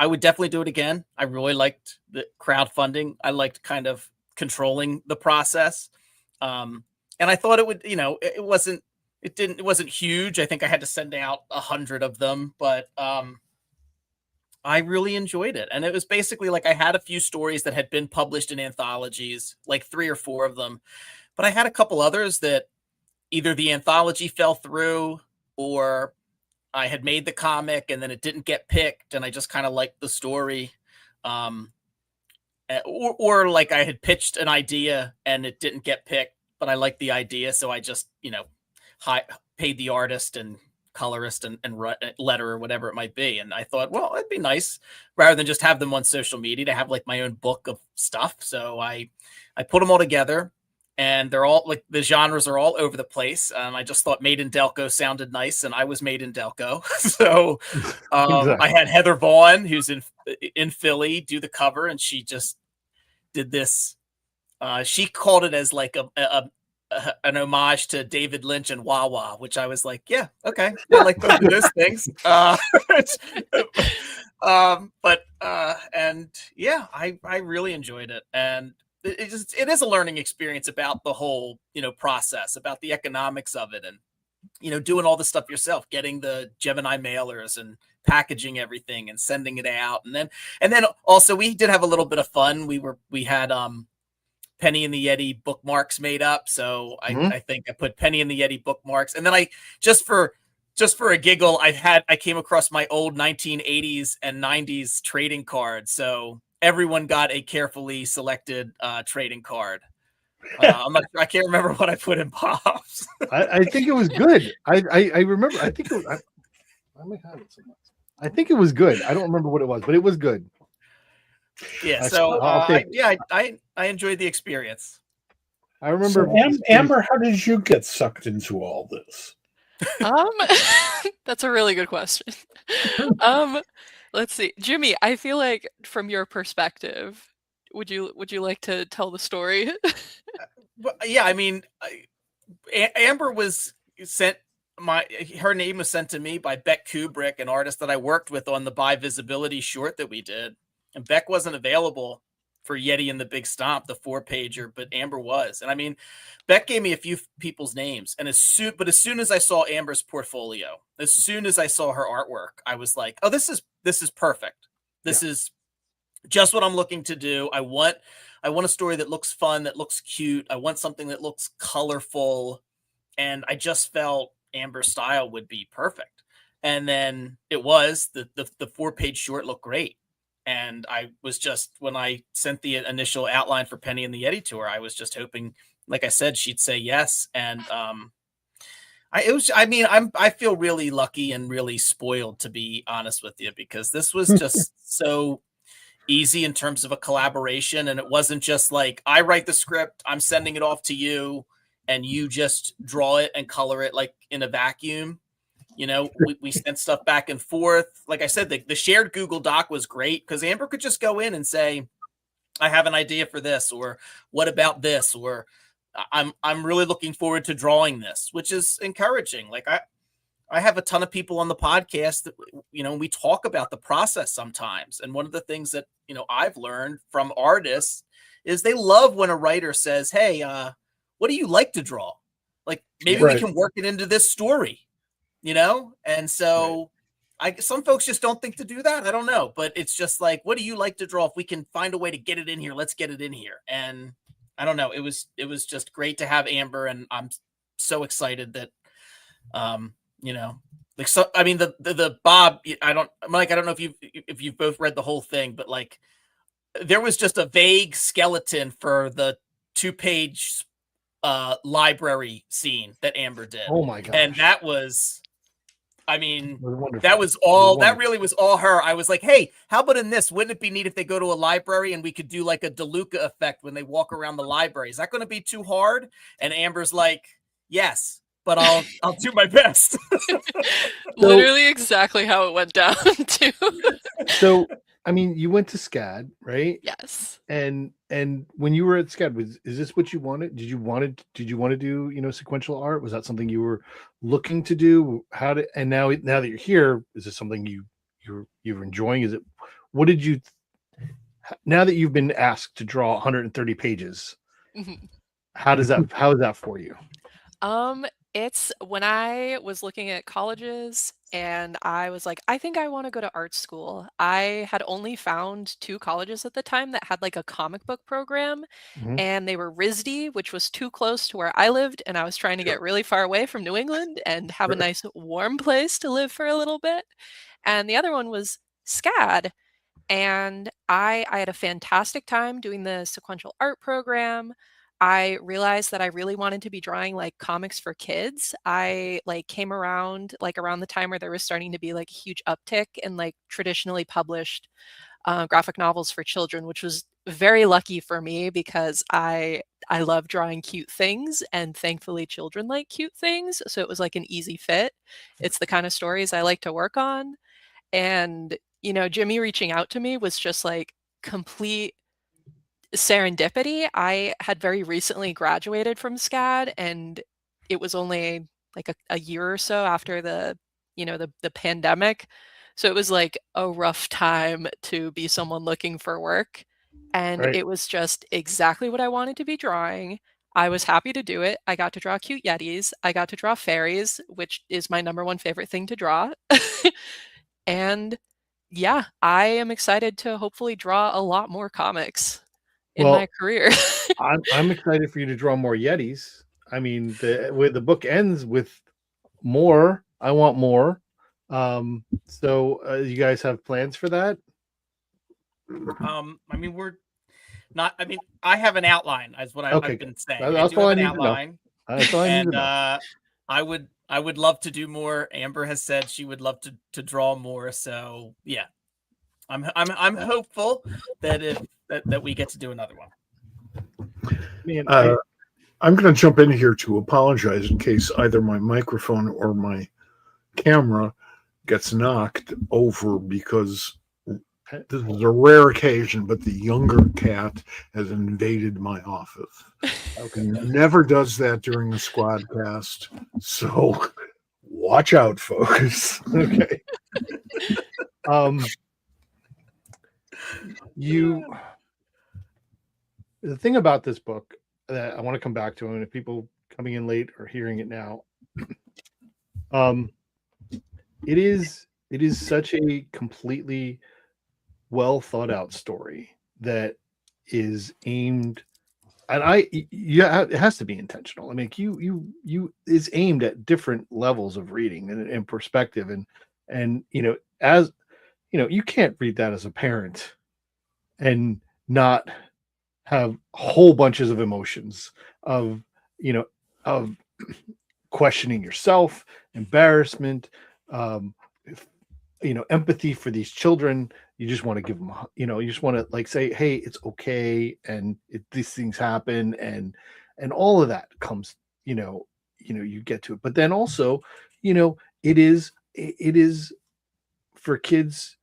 would definitely do it again. I really liked the crowdfunding. I liked kind of controlling the process. And I thought it would, it wasn't huge. I think I had to send out 100 of them, but I really enjoyed it. And it was basically like I had a few stories that had been published in anthologies, like 3 or 4 of them, but I had a couple others that either the anthology fell through or I had made the comic and then it didn't get picked and I just kind of liked the story. Or like I had pitched an idea and it didn't get picked, but I liked the idea. So I just, paid the artist and colorist and letter or whatever it might be. And I thought, well, it'd be nice rather than just have them on social media to have like my own book of stuff. So I put them all together and they're all like the genres are all over the place. I just thought Made in Delco sounded nice and I was made in Delco. So exactly. I had Heather Vaughn, who's in Philly, do the cover and she just did this. She called it as like an homage to David Lynch and Wawa, which I was like, yeah, okay, I like both of those things. And yeah, I really enjoyed it, and it is a learning experience about the whole process, about the economics of it, and doing all the stuff yourself, getting the Gemini mailers and packaging everything and sending it out, and then also we did have a little bit of fun. We had Penny and the Yeti bookmarks made up. So I think I put Penny and the Yeti bookmarks. And then I, just for a giggle, I came across my old 1980s and 90s trading card. So everyone got a carefully selected trading card. I can't remember what I put in Pops. I think it was good. I remember, I think it was, I might have it somewhere. I think it was good. I don't remember what it was, but it was good. Yeah, so I enjoyed the experience. I remember. So, Amber, how did you get sucked into all this? That's a really good question. Let's see, Jimmy. I feel like from your perspective, would you like to tell the story? Yeah, I mean, Amber was sent. Her name was sent to me by Beck Kubrick, an artist that I worked with on the By Visibility short that we did. And Beck wasn't available for Yeti and the Big Stomp, the 4-pager, but Amber was. And I mean, Beck gave me a few people's names. And as soon as I saw Amber's portfolio, as soon as I saw her artwork, I was like, oh, this is perfect. This is just what I'm looking to do. I want a story that looks fun, that looks cute. I want something that looks colorful. And I just felt Amber's style would be perfect. And then it was the 4-page short looked great. And I was just, when I sent the initial outline for Penny and the Yeti tour, I was just hoping, like I said, she'd say yes. And I feel really lucky and really spoiled, to be honest with you, because this was just so easy in terms of a collaboration. And it wasn't just like, I write the script, I'm sending it off to you, and you just draw it and color it like in a vacuum. You know, we sent stuff back and forth. Like I said, the shared Google Doc was great because Amber could just go in and say, I have an idea for this, or what about this, or I'm really looking forward to drawing this, which is encouraging. Like I have a ton of people on the podcast that, you know, we talk about the process sometimes. And one of the things that, you know, I've learned from artists is they love when a writer says, hey, what do you like to draw? Like maybe we can work it into this story, you know? And so some folks just don't think to do that. I don't know, but it's just like, what do you like to draw? If we can find a way to get it in here, let's get it in here. And I don't know. It was just great to have Amber, and I'm so excited that, you know, like, so, I mean, the Bob, Mike, I don't know if you've both read the whole thing, but like, there was just a vague skeleton for the 2-page library scene that Amber did. Oh my god. And that was, I mean, wonderful. That really was all her. I was like, hey, how about in this? Wouldn't it be neat if they go to a library and we could do like a DeLuca effect when they walk around the library? Is that going to be too hard? And Amber's like, yes, but I'll do my best. Literally exactly how it went down too. So, I mean, you went to SCAD, right? Yes. And when you were at SCAD, is this what you wanted? Did you want to do, you know, sequential art? Was that something you were looking to do? And now that you're here, is this something you're enjoying? Is it, what did you, now that you've been asked to draw 130 pages, how is that for you? It's when I was looking at colleges and I was like, I think I want to go to art school. I had only found 2 colleges at the time that had like a comic book program, and they were RISD, which was too close to where I lived, and I was trying to get really far away from New England and have a nice warm place to live for a little bit. And the other one was SCAD. And I had a fantastic time doing the sequential art program. I realized that I really wanted to be drawing like comics for kids. I like came around like around the time where there was starting to be like a huge uptick in like traditionally published graphic novels for children, which was very lucky for me because I love drawing cute things, and thankfully children like cute things. So it was like an easy fit. It's the kind of stories I like to work on. And, you know, Jimmy reaching out to me was just like complete serendipity. I had very recently graduated from SCAD, and it was only like a year or so after the pandemic. So it was like a rough time to be someone looking for work. And it was just exactly what I wanted to be drawing. I was happy to do it. I got to draw cute Yetis. I got to draw fairies, which is my #1 favorite thing to draw. And yeah, I am excited to hopefully draw a lot more comics in my career. I'm excited for you to draw more Yetis. I mean, the book ends with more. I want more. So you guys have plans for that? I mean, we're not. I mean, I have an outline, is what I've been saying. That's all I need to know. That's all I need to know. I would love to do more. Amber has said she would love to draw more. So yeah, I'm hopeful that that we get to do another one. I'm going to jump in here to apologize in case either my microphone or my camera gets knocked over, because this is a rare occasion, but the younger cat has invaded my office. Okay, never does that during the SquadCast, so watch out, folks. Okay. The thing about this book that I want to come back to, and if people coming in late are hearing it now, it is such a completely well thought out story that is aimed, and it has to be intentional. I mean, you is aimed at different levels of reading and perspective, and you know, as you know, you can't read that as a parent and not have whole bunches of emotions of questioning yourself, embarrassment, empathy for these children. You just want to give them, you just want to like say, hey, it's okay, and these things happen, and all of that comes, you get to it. But then also, it is for kids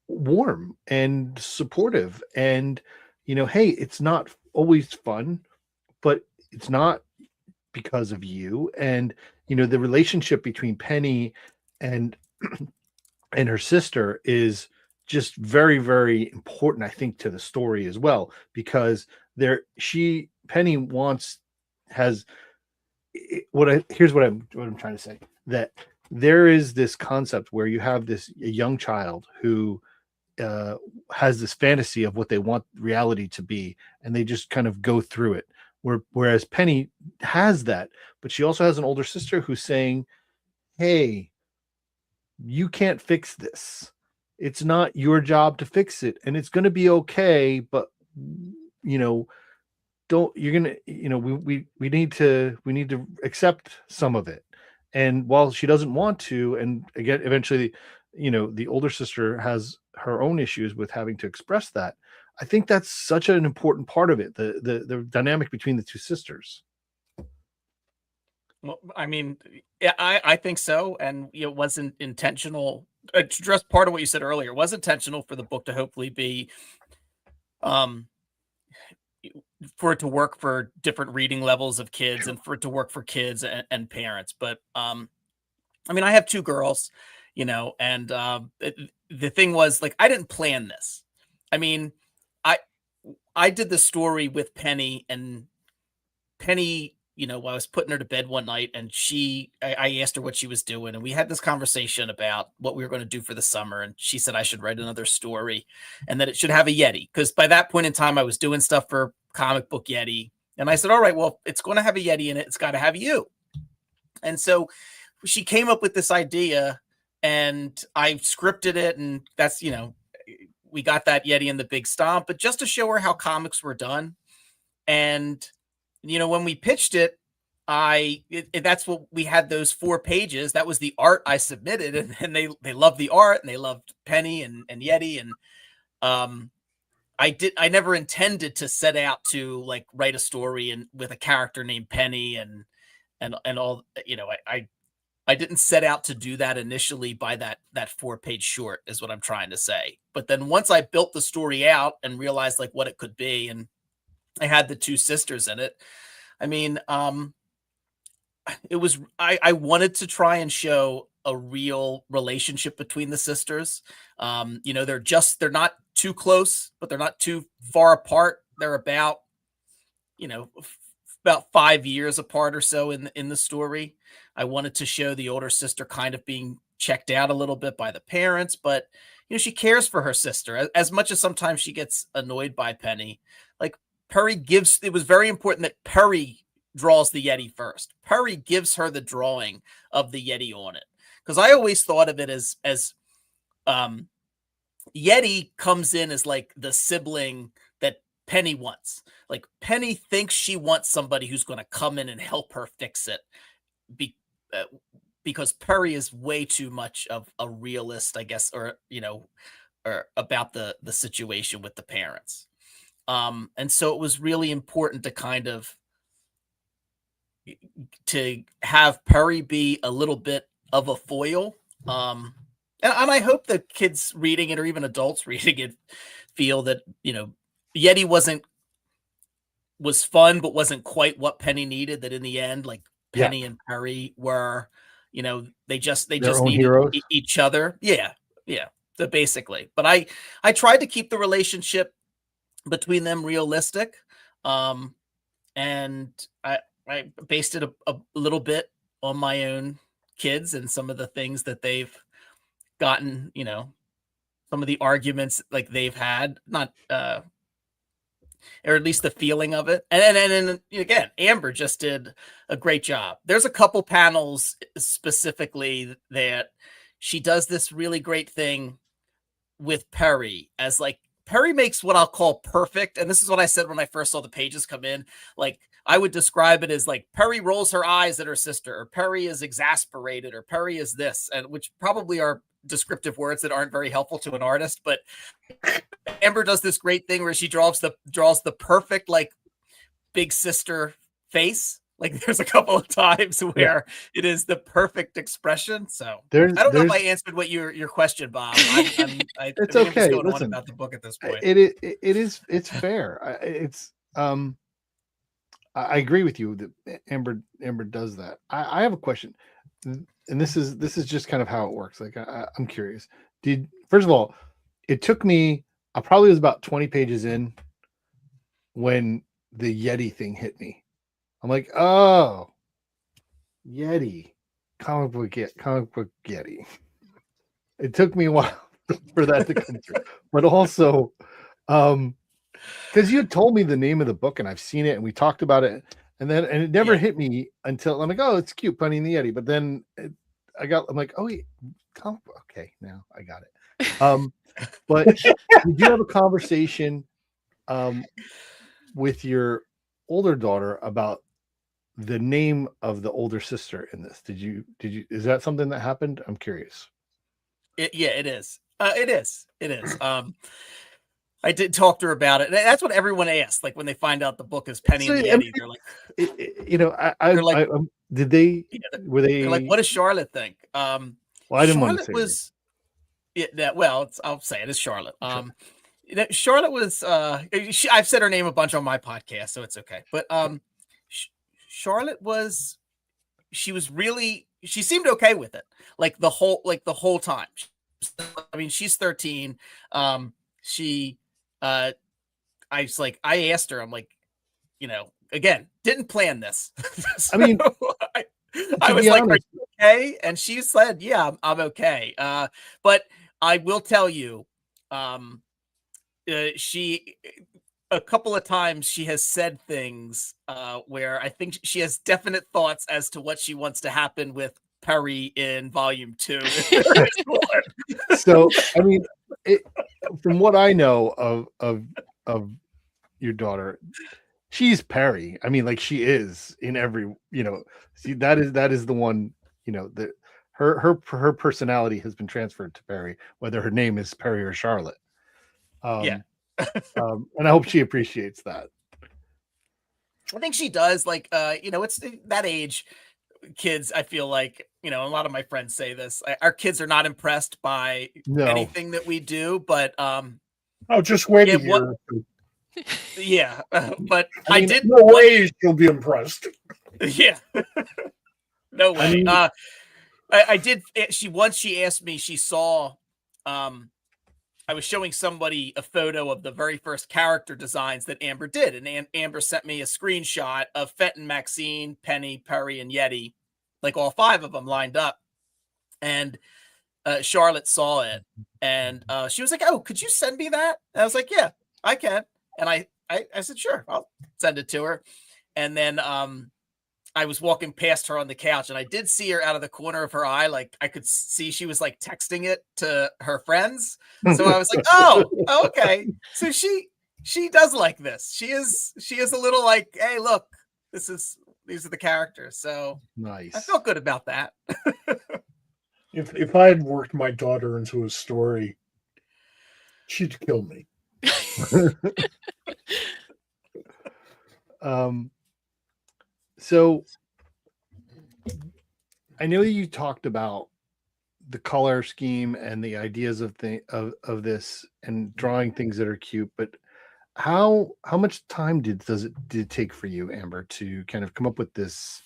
warm and supportive, and hey, it's not always fun, but it's not because of you. And the relationship between Penny and and her sister is just very, very important, I think, to the story as well, because Penny has here's what I'm trying to say, that there is this concept where you have a young child who has this fantasy of what they want reality to be, and they just kind of go through it. Whereas Penny has that, but she also has an older sister who's saying, hey, you can't fix this. It's not your job to fix it, and it's going to be okay, but don't you're gonna we need to accept some of it. And while she doesn't want to, and again, eventually the older sister has her own issues with having to express that, I think that's such an important part of it, the dynamic between the two sisters. Well, I mean, yeah, I think so, and it wasn't intentional. To address part of what you said earlier, it was intentional for the book to hopefully be, for it to work for different reading levels of kids, Sure. and for it to work for kids and parents. But I mean, I have two girls, and the thing was, like, I didn't plan this. I mean, I did the story with Penny, and Penny, I was putting her to bed one night, and I asked her what she was doing, and we had this conversation about what we were going to do for the summer. And she said I should write another story, and that it should have a Yeti, because by that point in time I was doing stuff for Comic Book Yeti. And I said, all right, well, it's going to have a Yeti in it. It's got to have you. And so she came up with this idea, and I scripted it, and that's, we got that Yeti in the big stomp, but just to show her how comics were done. And when we pitched it, that's what we had, those 4 pages. That was the art I submitted, and they loved the art, and they loved Penny and Yeti. And I never intended to set out to, like, write a story and with a character named Penny and all, I didn't set out to do that initially by that 4-page short, is what I'm trying to say. But then once I built the story out and realized, like, what it could be, and I had the 2 sisters in it. I mean, it was, I wanted to try and show a real relationship between the sisters. They're not too close, but they're not too far apart. They're about, about 5 years apart or so in the story. I wanted to show the older sister kind of being checked out a little bit by the parents, but she cares for her sister as much as sometimes she gets annoyed by Penny. Like, it was very important that Perry draws the Yeti first. Perry gives her the drawing of the Yeti on it. Because I always thought of it as Yeti comes in as, like, the sibling that Penny wants. Like, Penny thinks she wants somebody who's going to come in and help her fix it. Because Perry is way too much of a realist, I guess, or about the situation with the parents. And so it was really important to kind of to have Perry be a little bit of a foil. And I hope that kids reading it, or even adults reading it, feel that, Yeti was fun, but wasn't quite what Penny needed. That in the end, like, Penny and Perry were, they just needed heroes. Each other. Yeah. So basically, but I tried to keep the relationship between them realistic, and I based it a little bit on my own kids and some of the things that they've gotten, some of the arguments, like, they've had, not or at least the feeling of it. And again, Amber just did a great job. There's a couple panels specifically that she does this really great thing with Perry, as, like, Perry makes what I'll call perfect. And this is what I said when I first saw the pages come in. Like, I would describe it as, like, Perry rolls her eyes at her sister, or Perry is exasperated, or Perry is this, and which probably are descriptive words that aren't very helpful to an artist. But Amber does this great thing where she draws the perfect, like, big sister face, Like there's a couple of times where it is the perfect expression. So I don't know if I answered what your question, Bob. I It's think I'm just okay. going on Listen, about the book at this point. It's fair. I agree with you that Amber does that. I have a question, and this is just kind of how it works. Like I'm curious. First of all, it took me. I probably was about 20 pages in when the Yeti thing hit me. I'm like, oh, Yeti, comic book Yeti. It took me a while for that to come through, but also, because you had told me the name of the book and I've seen it and we talked about it, and it never hit me until I'm like, oh, it's cute, Penny and the Yeti. But then I'm like, oh, okay, now I got it. But did you have a conversation with your older daughter about the name of the older sister in this? Did you is that something that happened? I'm curious. It is. It is. I did talk to her about it. That's what everyone asks. Like when they find out the book is Penny and the Yeti, they're like, did they? Were they? They're like, what does Charlotte think? Well, I didn't want to say was. I'll say it is Charlotte. Sure. Charlotte was. I've said her name a bunch on my podcast, so it's okay. But Charlotte was. She seemed okay with it. Like the whole time. I mean, she's 13. I was like, I asked her, I'm like, again, didn't plan this. So I mean, I was like, are you okay? And she said, yeah, I'm okay. But I will tell you, she, a couple of times she has said things where I think she has definite thoughts as to what she wants to happen with Perry in volume 2. So, I mean, from what I know of your daughter, she's Perry. I mean, like she is in every, see, that is the one, that her personality has been transferred to Perry, whether her name is Perry or Charlotte. And I hope she appreciates that. I think she does. Like, it's that age. Kids, I feel like, a lot of my friends say this. Our kids are not impressed by anything that we do, but just wait a year. Yeah, but I did. No way she'll be impressed. Yeah, no way. I did. She asked me. She saw. I was showing somebody a photo of the very first character designs that Amber did. And Amber sent me a screenshot of Fenton, Maxine, Penny, Perry, and Yeti, like all 5 of them lined up. And Charlotte saw it. And she was like, oh, could you send me that? And I was like, yeah, I can. And I said, sure, I'll send it to her. And then I was walking past her on the couch and I did see her out of the corner of her eye. Like I could see she was like texting it to her friends. So I was like, oh, okay. So she does like this. She is a little like, hey, look, these are the characters. So nice. I felt good about that. If I had worked my daughter into a story, she'd kill me. So I know you talked about the color scheme and the ideas of this and drawing things that are cute, but how much time did it take for you, Amber, to kind of come up with this,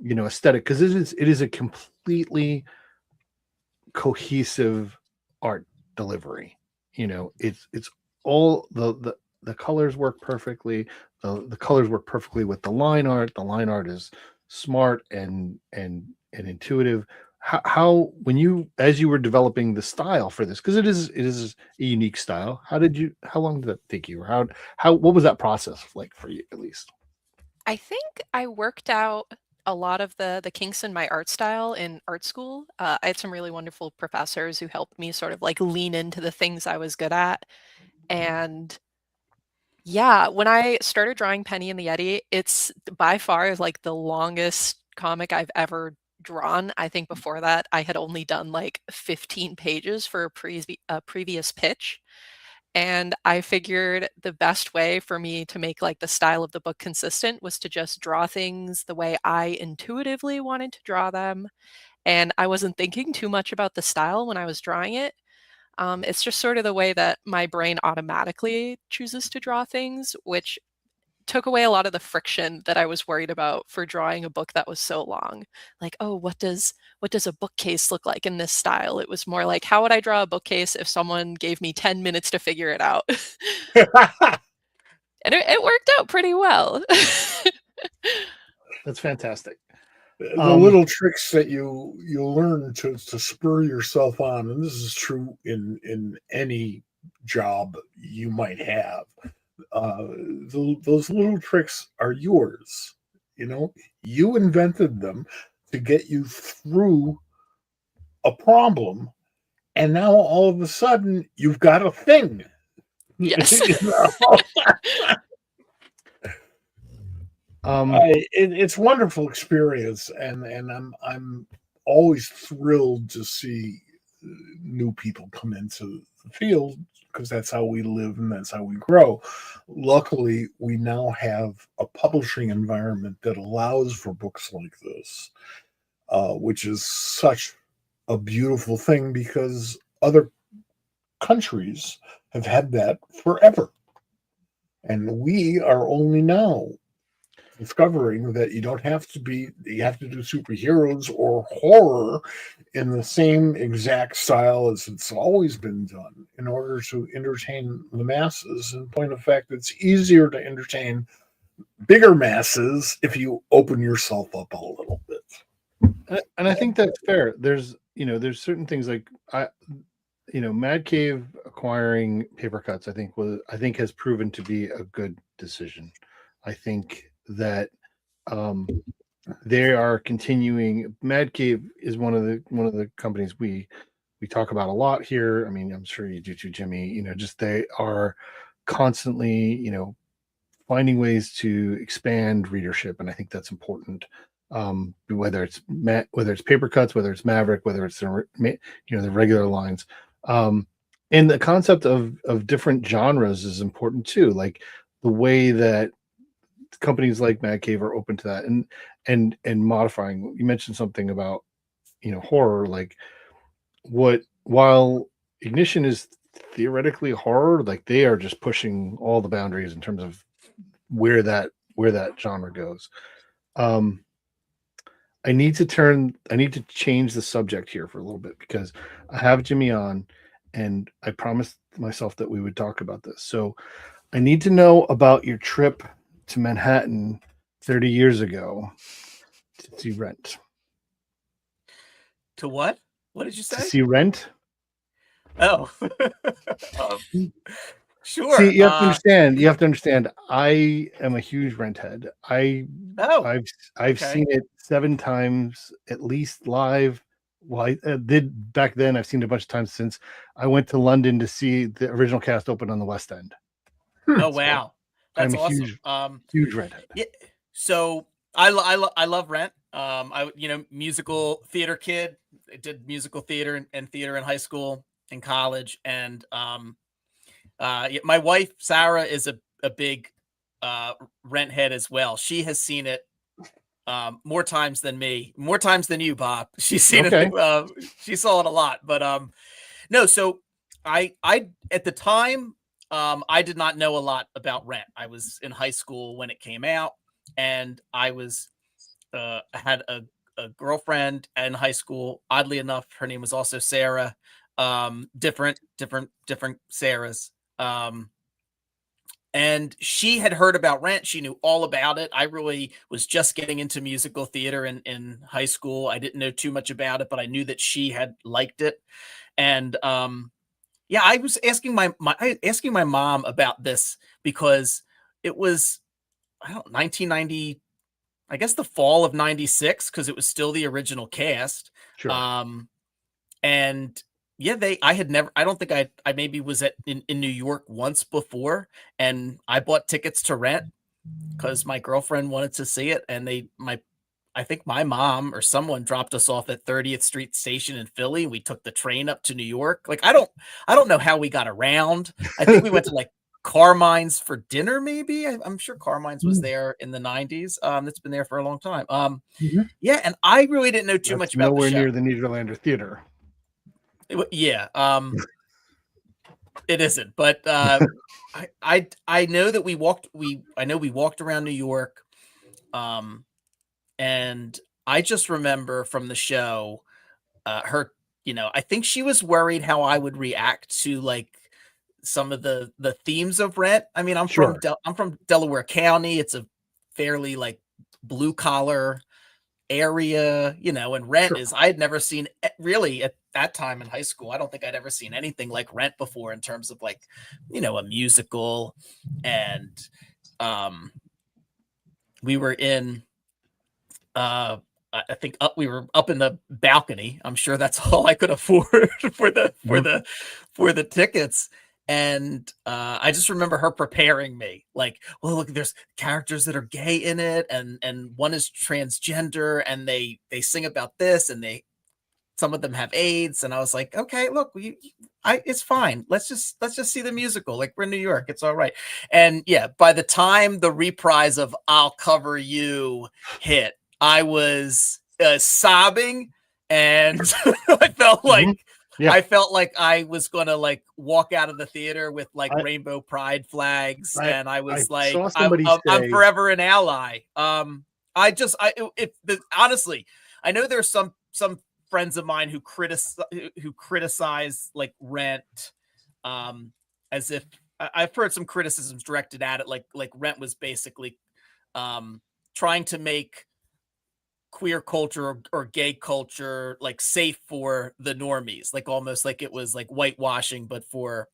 aesthetic? Because it is a completely cohesive art delivery. It's all the colors work perfectly. The colors work perfectly with the line art. The line art is smart and intuitive. How as you were developing the style for this, because it is a unique style. How long did that take you? Or what was that process like for you, at least? I think I worked out a lot of the kinks in my art style in art school. I had some really wonderful professors who helped me sort of like lean into the things I was good at. And yeah, when I started drawing Penny and the Yeti, it's by far like the longest comic I've ever drawn. I think before that, I had only done like 15 pages for a previous pitch. And I figured the best way for me to make like the style of the book consistent was to just draw things the way I intuitively wanted to draw them. And I wasn't thinking too much about the style when I was drawing it. It's just sort of the way that my brain automatically chooses to draw things, which took away a lot of the friction that I was worried about for drawing a book that was so long. Like, oh, what does a bookcase look like in this style? It was more like, how would I draw a bookcase if someone gave me 10 minutes to figure it out? And it worked out pretty well. That's fantastic. The little tricks that you learn to spur yourself on, and this is true in any job you might have. Those little tricks are yours. You know, you invented them to get you through a problem, and now all of a sudden you've got a thing. Yes. It's wonderful experience, and I'm always thrilled to see new people come into the field, because that's how we live and that's how we grow. Luckily, we now have a publishing environment that allows for books like this, which is such a beautiful thing, because other countries have had that forever. And we are only now discovering that you have to do superheroes or horror in the same exact style as it's always been done in order to entertain the masses. In point of fact, it's easier to entertain bigger masses if you open yourself up a little bit. And I think that's fair. There's certain things like Mad Cave acquiring Papercutz, I think has proven to be a good decision. I think that they are continuing. Mad Cave is one of the companies we talk about a lot here. I mean, I'm sure you do too, Jimmy. Just they are constantly, finding ways to expand readership, and I think that's important. Whether it's Papercutz, whether it's Maverick, whether it's the regular lines, and the concept of different genres is important too. Like the way that companies like Mad Cave are open to that and modifying. You mentioned something about horror, like while Ignition is theoretically horror, like they are just pushing all the boundaries in terms of where that genre goes. I need to change the subject here for a little bit, because I have Jimmy on and I promised myself that we would talk about this. So I need to know about your trip to Manhattan 30 years ago to see Rent. To what? What did you say? To see Rent? Oh. Sure. See, you have to understand. I am a huge Rent head. I've seen it 7 times at least live. Well, I did back then. I've seen it a bunch of times since I went to London to see the original cast open on the West End. Oh wow. That's I'm awesome. Huge redhead. Yeah. So I love Rent. I musical theater kid. I did musical theater and theater in high school and college, and my wife Sarah is a big Rent head as well. She has seen it more times than me, more times than you, Bob. She's seen it. She saw it a lot, but no. So I at the time. I did not know a lot about Rent. I was in high school when it came out, and I had a girlfriend in high school. Oddly enough, her name was also Sarah. Different Sarahs. And she had heard about Rent. She knew all about it. I really was just getting into musical theater in high school. I didn't know too much about it, but I knew that she had liked it. And yeah, I was asking my mom about this, because it was 1990, I guess the fall of 96, because it was still the original cast. Sure. And yeah, I don't think I maybe was in New York once before, and I bought tickets to Rent because my girlfriend wanted to see it, and I I think my mom or someone dropped us off at 30th Street Station in Philly. We took the train up to New York. Like, I don't know how we got around. I think we went to like Carmine's for dinner, maybe. I'm sure Carmine's was there in the 90s. It's been there for a long time. Yeah, and I really didn't know too much about nowhere the show. near the Nederlander Theater. Yeah, it isn't, but I know that we walked around New York, and I just remember from the show, her, I think she was worried how I would react to like some of the themes of Rent. I mean, I'm from Delaware County. It's a fairly like blue collar area, and Rent is, I had never seen really at that time in high school. I don't think I'd ever seen anything like Rent before in terms of like, a musical. And we were in I think we were up in the balcony. I'm sure that's all I could afford for the tickets. And I just remember her preparing me like, well, look, there's characters that are gay in it, and one is transgender, and they sing about this, and some of them have AIDS. And I was like, okay, look, it's fine. Let's just see the musical. Like, we're in New York, it's all right. And yeah, by the time the reprise of "I'll Cover You" hit, I was sobbing, and I felt like. Yeah. I felt like I was gonna like walk out of the theater with like rainbow pride flags, and I was like, I'm forever an ally. Honestly, I know there's some friends of mine who criticize like Rent, as if I've heard some criticisms directed at it, like Rent was basically trying to make queer culture or gay culture like safe for the normies, like almost like it was like whitewashing but for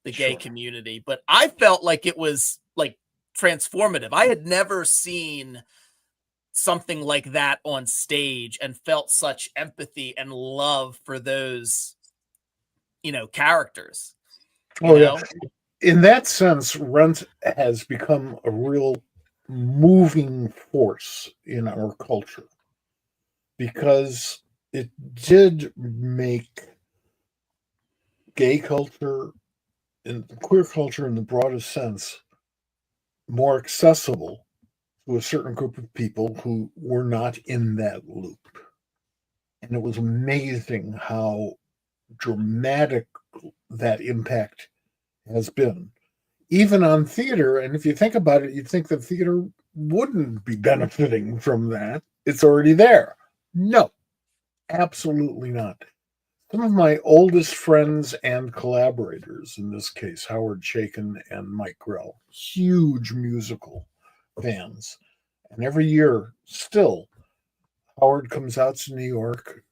the gay community. But I felt like it was like transformative. I had never seen something like that on stage and felt such empathy and love for those characters. Yeah, in that sense, Rent has become a real moving force in our culture, because it did make gay culture and queer culture in the broadest sense more accessible to a certain group of people who were not in that loop. And it was amazing how dramatic that impact has been, even on theater. And if you think about it, you'd think that theater wouldn't be benefiting from that. It's already there. No, absolutely not. Some of my oldest friends and collaborators, in this case, Howard Chaykin and Mike Grell, huge musical fans. And every year, still, Howard comes out to New York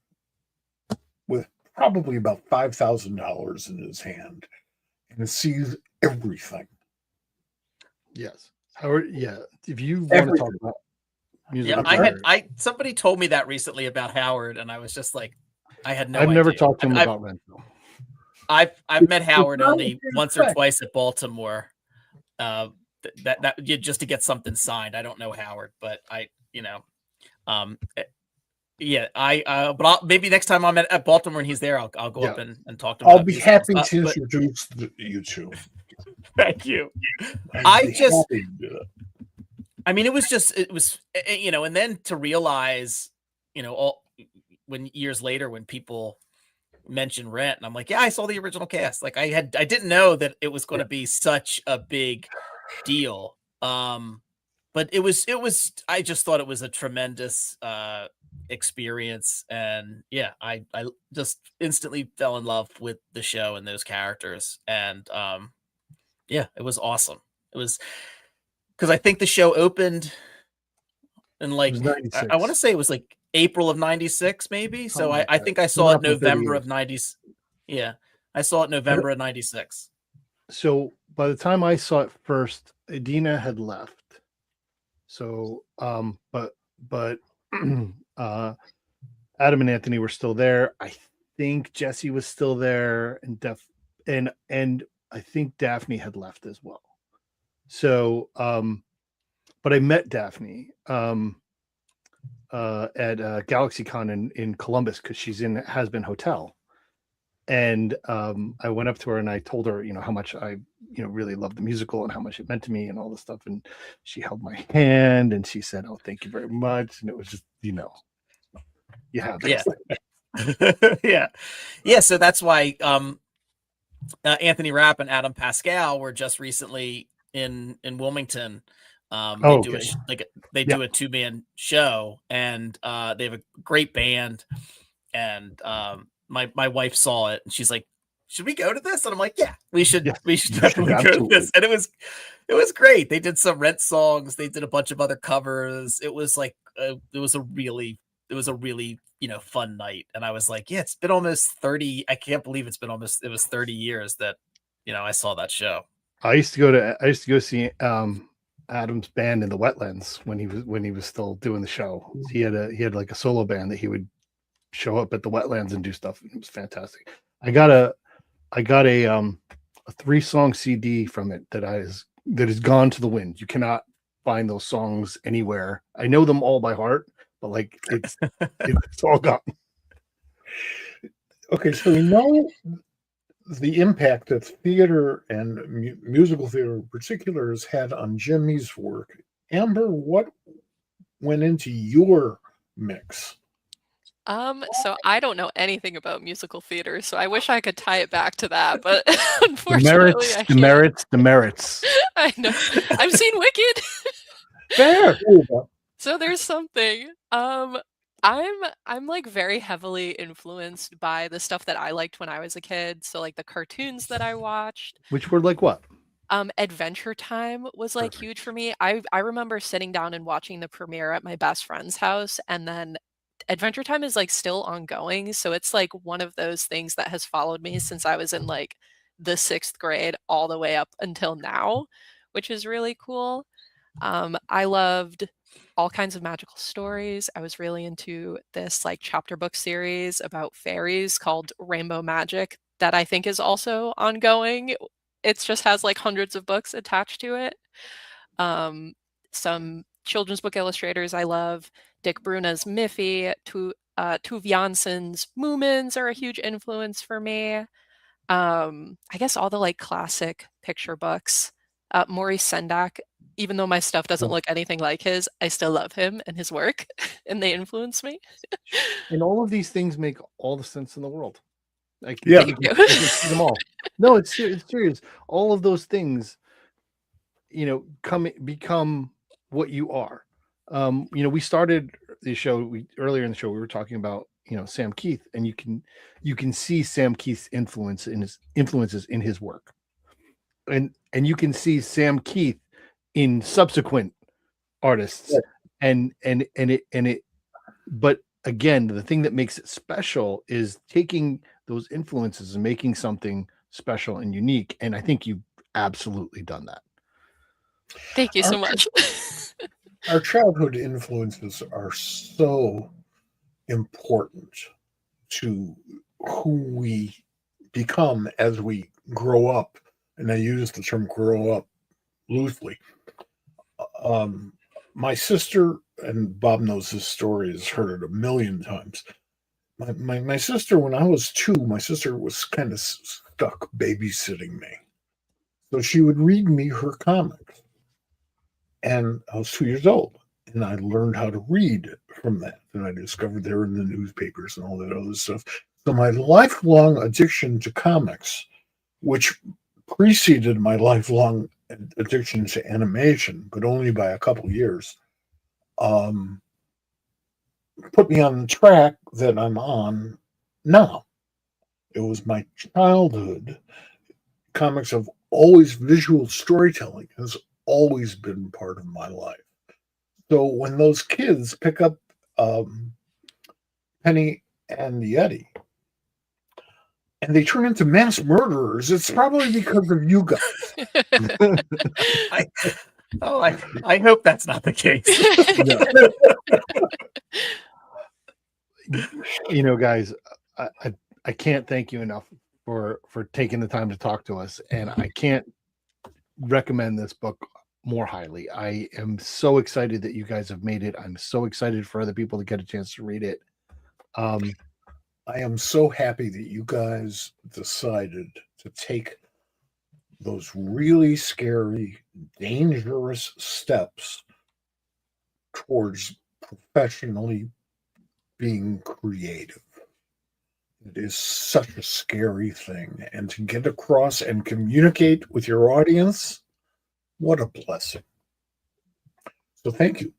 with probably about $5,000 in his hand and sees everything. Yes. Howard, yeah. If you want to talk about music, somebody told me that recently about Howard, and I was just like, I had no idea. I've never talked to him about Rent, though. I've met Howard only once or twice at Baltimore. That just to get something signed. I don't know Howard, but but maybe next time I'm at Baltimore and he's there, I'll go up and talk to him. I'll be happy to introduce you two. Thank you. I mean, it was, and then to realize, when years later, when people mention Rent, and I'm like, yeah, I saw the original cast. Like I didn't know that it was going to be such a big deal. But it was, I just thought it was a tremendous, experience. And yeah, I just instantly fell in love with the show and those characters. And, yeah, it was awesome. It was, because I think the show opened in like, I want to say it was like April of 96, maybe. So I think I saw it November of 90s. Yeah, I saw it November of 96. So by the time I saw it first, Adina had left. So, but Adam and Anthony were still there. I think Jesse was still there, and I think Daphne had left as well. So, but I met Daphne. at GalaxyCon in Columbus because she's in Has Been Hotel. And I went up to her and I told her, how much I, really loved the musical and how much it meant to me and all this stuff. And she held my hand and she said, "Oh, thank you very much." And it was just, you have this. Yeah. Yeah. So that's why Anthony Rapp and Adam Pascal were just recently in Wilmington. They do a 2-man show, and they have a great band. And my wife saw it and she's like, "Should we go to this?" And I'm like, "Yeah, we should. Yeah, we should definitely go to this." And it was great. They did some Rent songs. They did a bunch of other covers. It was like it was a really fun night. And I was like, yeah, it's been almost 30. I can't believe it was 30 years that I saw that show. I used to go see Adam's band in the Wetlands when he was still doing the show. He had like a solo band that he would show up at the Wetlands and do stuff. It was fantastic. I got a 3-song CD from it that has gone to the wind. You cannot find those songs anywhere. I know them all by heart, but like it's all gone. Okay, so we know the impact that theater and musical theater in particular has had on Jimmy's work. Amber, what went into your mix? So I don't know anything about musical theater, so I wish I could tie it back to that, but unfortunately, the merits. I know. I've seen Wicked. Fair. So there's something. I'm like very heavily influenced by the stuff that I liked when I was a kid. So like the cartoons that I watched. Which were like what? Adventure Time was like huge for me. I remember sitting down and watching the premiere at my best friend's house, and then Adventure Time is like still ongoing. So it's like one of those things that has followed me since I was in like the 6th grade all the way up until now, which is really cool. I loved all kinds of magical stories. I was really into this like chapter book series about fairies called Rainbow Magic that I think is also ongoing. It just has like hundreds of books attached to it. Some children's book illustrators I love. Dick Bruna's Miffy, Tove Jansson's Moomins are a huge influence for me. I guess all the like classic picture books. Maurice Sendak, even though my stuff doesn't look anything like his, I still love him and his work, and they influence me. And all of these things make all the sense in the world. Yeah, you can see them all. No, it's serious. All of those things, become what you are. We started the show earlier in the show. We were talking about Sam Keith, and you can see Sam Keith's influences in his work, and you can see Sam Keith in subsequent artists, and it. But again, the thing that makes it special is taking those influences and making something special and unique. And I think you've absolutely done that. Thank you so much. Our childhood influences are so important to who we become as we grow up. And I use the term grow up loosely. My sister, and Bob knows this story, has heard it a million times. My sister, when I was 2, my sister was kind of stuck babysitting me. So she would read me her comics. And I was 2 years old, and I learned how to read from that. And I discovered they were in the newspapers and all that other stuff. So my lifelong addiction to comics, which preceded my lifelong addiction to animation, but only by a couple years, put me on the track that I'm on now. It was my childhood. Comics have always, visual storytelling has always been part of my life. So when those kids pick up Penny and the Yeti and they turn into mass murderers, it's probably because of you guys. I hope that's not the case. Guys, I can't thank you enough for taking the time to talk to us, and I can't recommend this book more highly. I am so excited that you guys have made it. I'm so excited for other people to get a chance to read it. I am so happy that you guys decided to take those really scary, dangerous steps towards professionally being creative. It is such a scary thing. And to get across and communicate with your audience, what a blessing. So thank you.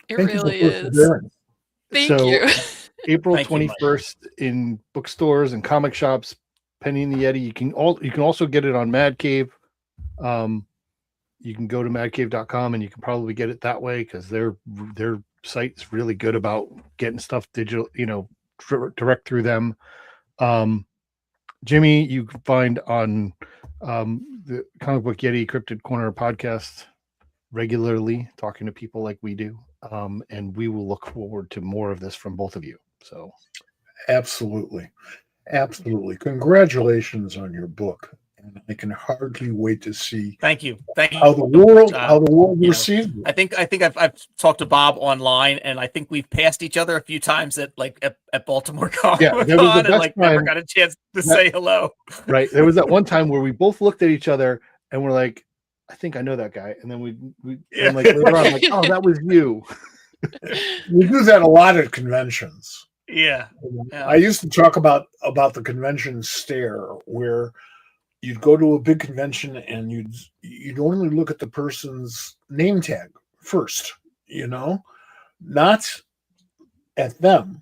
It Thank really you for is. perseverance. Thank So, you. April Thank you, Mike. 21st in bookstores and comic shops, Penny and the Yeti. You can also get it on Mad Cave. You can go to madcave.com and you can probably get it that way because their site's really good about getting stuff digital, direct through them. Jimmy, you can find on the Comic Book Yeti Cryptid Corner podcast regularly, talking to people like we do. And we will look forward to more of this from both of you. So Absolutely. Absolutely. Congratulations on your book. And I can hardly wait to see Thank you. Thank you. how the world receives it. I think I've talked to Bob online, and I think we've passed each other a few times at Baltimore Comic Con, that was the and best never time. got a chance to say hello. Right. There was that one time where we both looked at each other and we're like, I think I know that guy. And then and like later on, like, oh, that was you. We do that a lot at conventions. Yeah. I used to talk about the convention stare, where you'd go to a big convention and you'd only look at the person's name tag first, not at them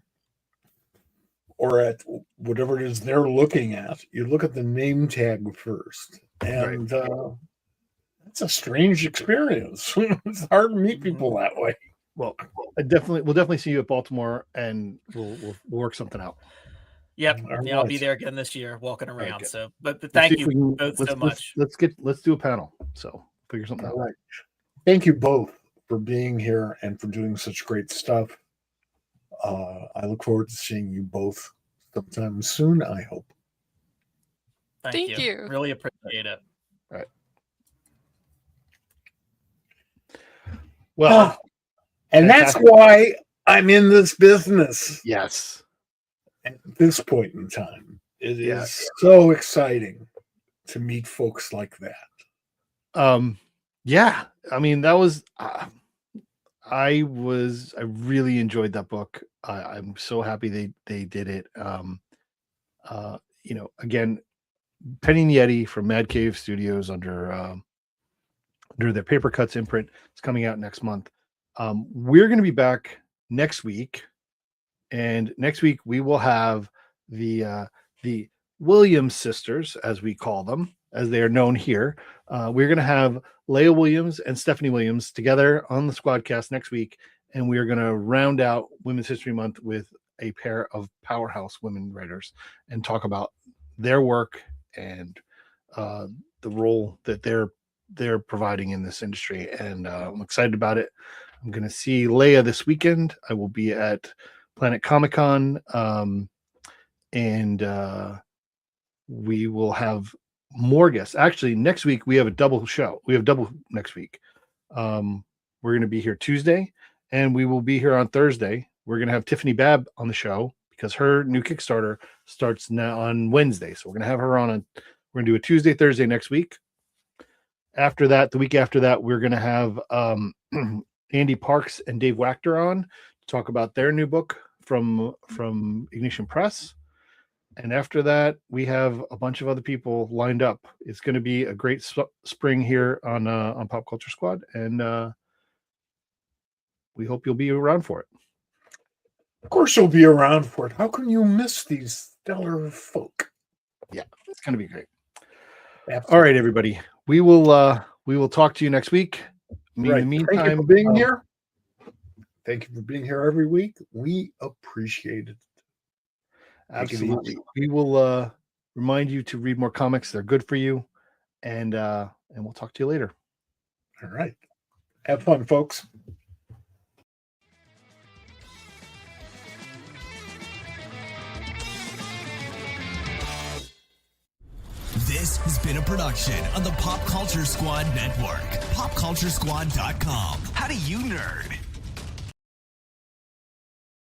or at whatever it is they're looking at. You look at the name tag first, and it's a strange experience. It's hard to meet people that way. Well, we'll definitely see you at Baltimore, and we'll work something out. Yep. All Yeah, I'll be right. there again this year, walking around. Okay. So, but thank you both so much. Let's do a panel. So figure something out. All right. Thank you both for being here and for doing such great stuff. I look forward to seeing you both sometime soon, I hope. Thank you. Really appreciate it. All right. Well, and that's why I'm in this business. Yes. At this point in time, it is so exciting to meet folks like that. Yeah. I mean, that was I really enjoyed that book. I'm so happy they did it. Again, Penny and the Yeti from Mad Cave Studios under their Papercutz imprint. It's coming out next month. We're going to be back next week, and next week we will have the Williams sisters, as we call them, as they are known here. We're going to have Leah Williams and Stephanie Williams together on the SquadCast next week, and we are going to round out Women's History Month with a pair of powerhouse women writers and talk about their work and the role that they're providing in this industry. And I'm excited about it. I'm going to see Leia this weekend. I will be at Planet Comic-Con, and we will have more guests. Actually, next week we have a double show. We have double next week. We're going to be here Tuesday, and we will be here on Thursday. We're going to have Tiffany Babb on the show because her new Kickstarter starts now on Wednesday. So we're going to have her on. We're going to do a Tuesday, Thursday next week. After that, the week after that, we're going to have Andy Parks and Dave Wachter on to talk about their new book from Ignition Press. And after that, we have a bunch of other people lined up. It's going to be a great spring here on Pop Culture Squad, and we hope you'll be around for it. Of course, you'll be around for it. How can you miss these stellar folk? Yeah, it's going to be great. Absolutely. All right, everybody. We will talk to you next week. In the meantime, thank you for being here. Thank you for being here every week. We appreciate it. Absolutely. We will remind you to read more comics. They're good for you. And we'll talk to you later. All right. Have fun, folks. This has been a production of the Pop Culture Squad Network. PopCultureSquad.com. How do you nerd?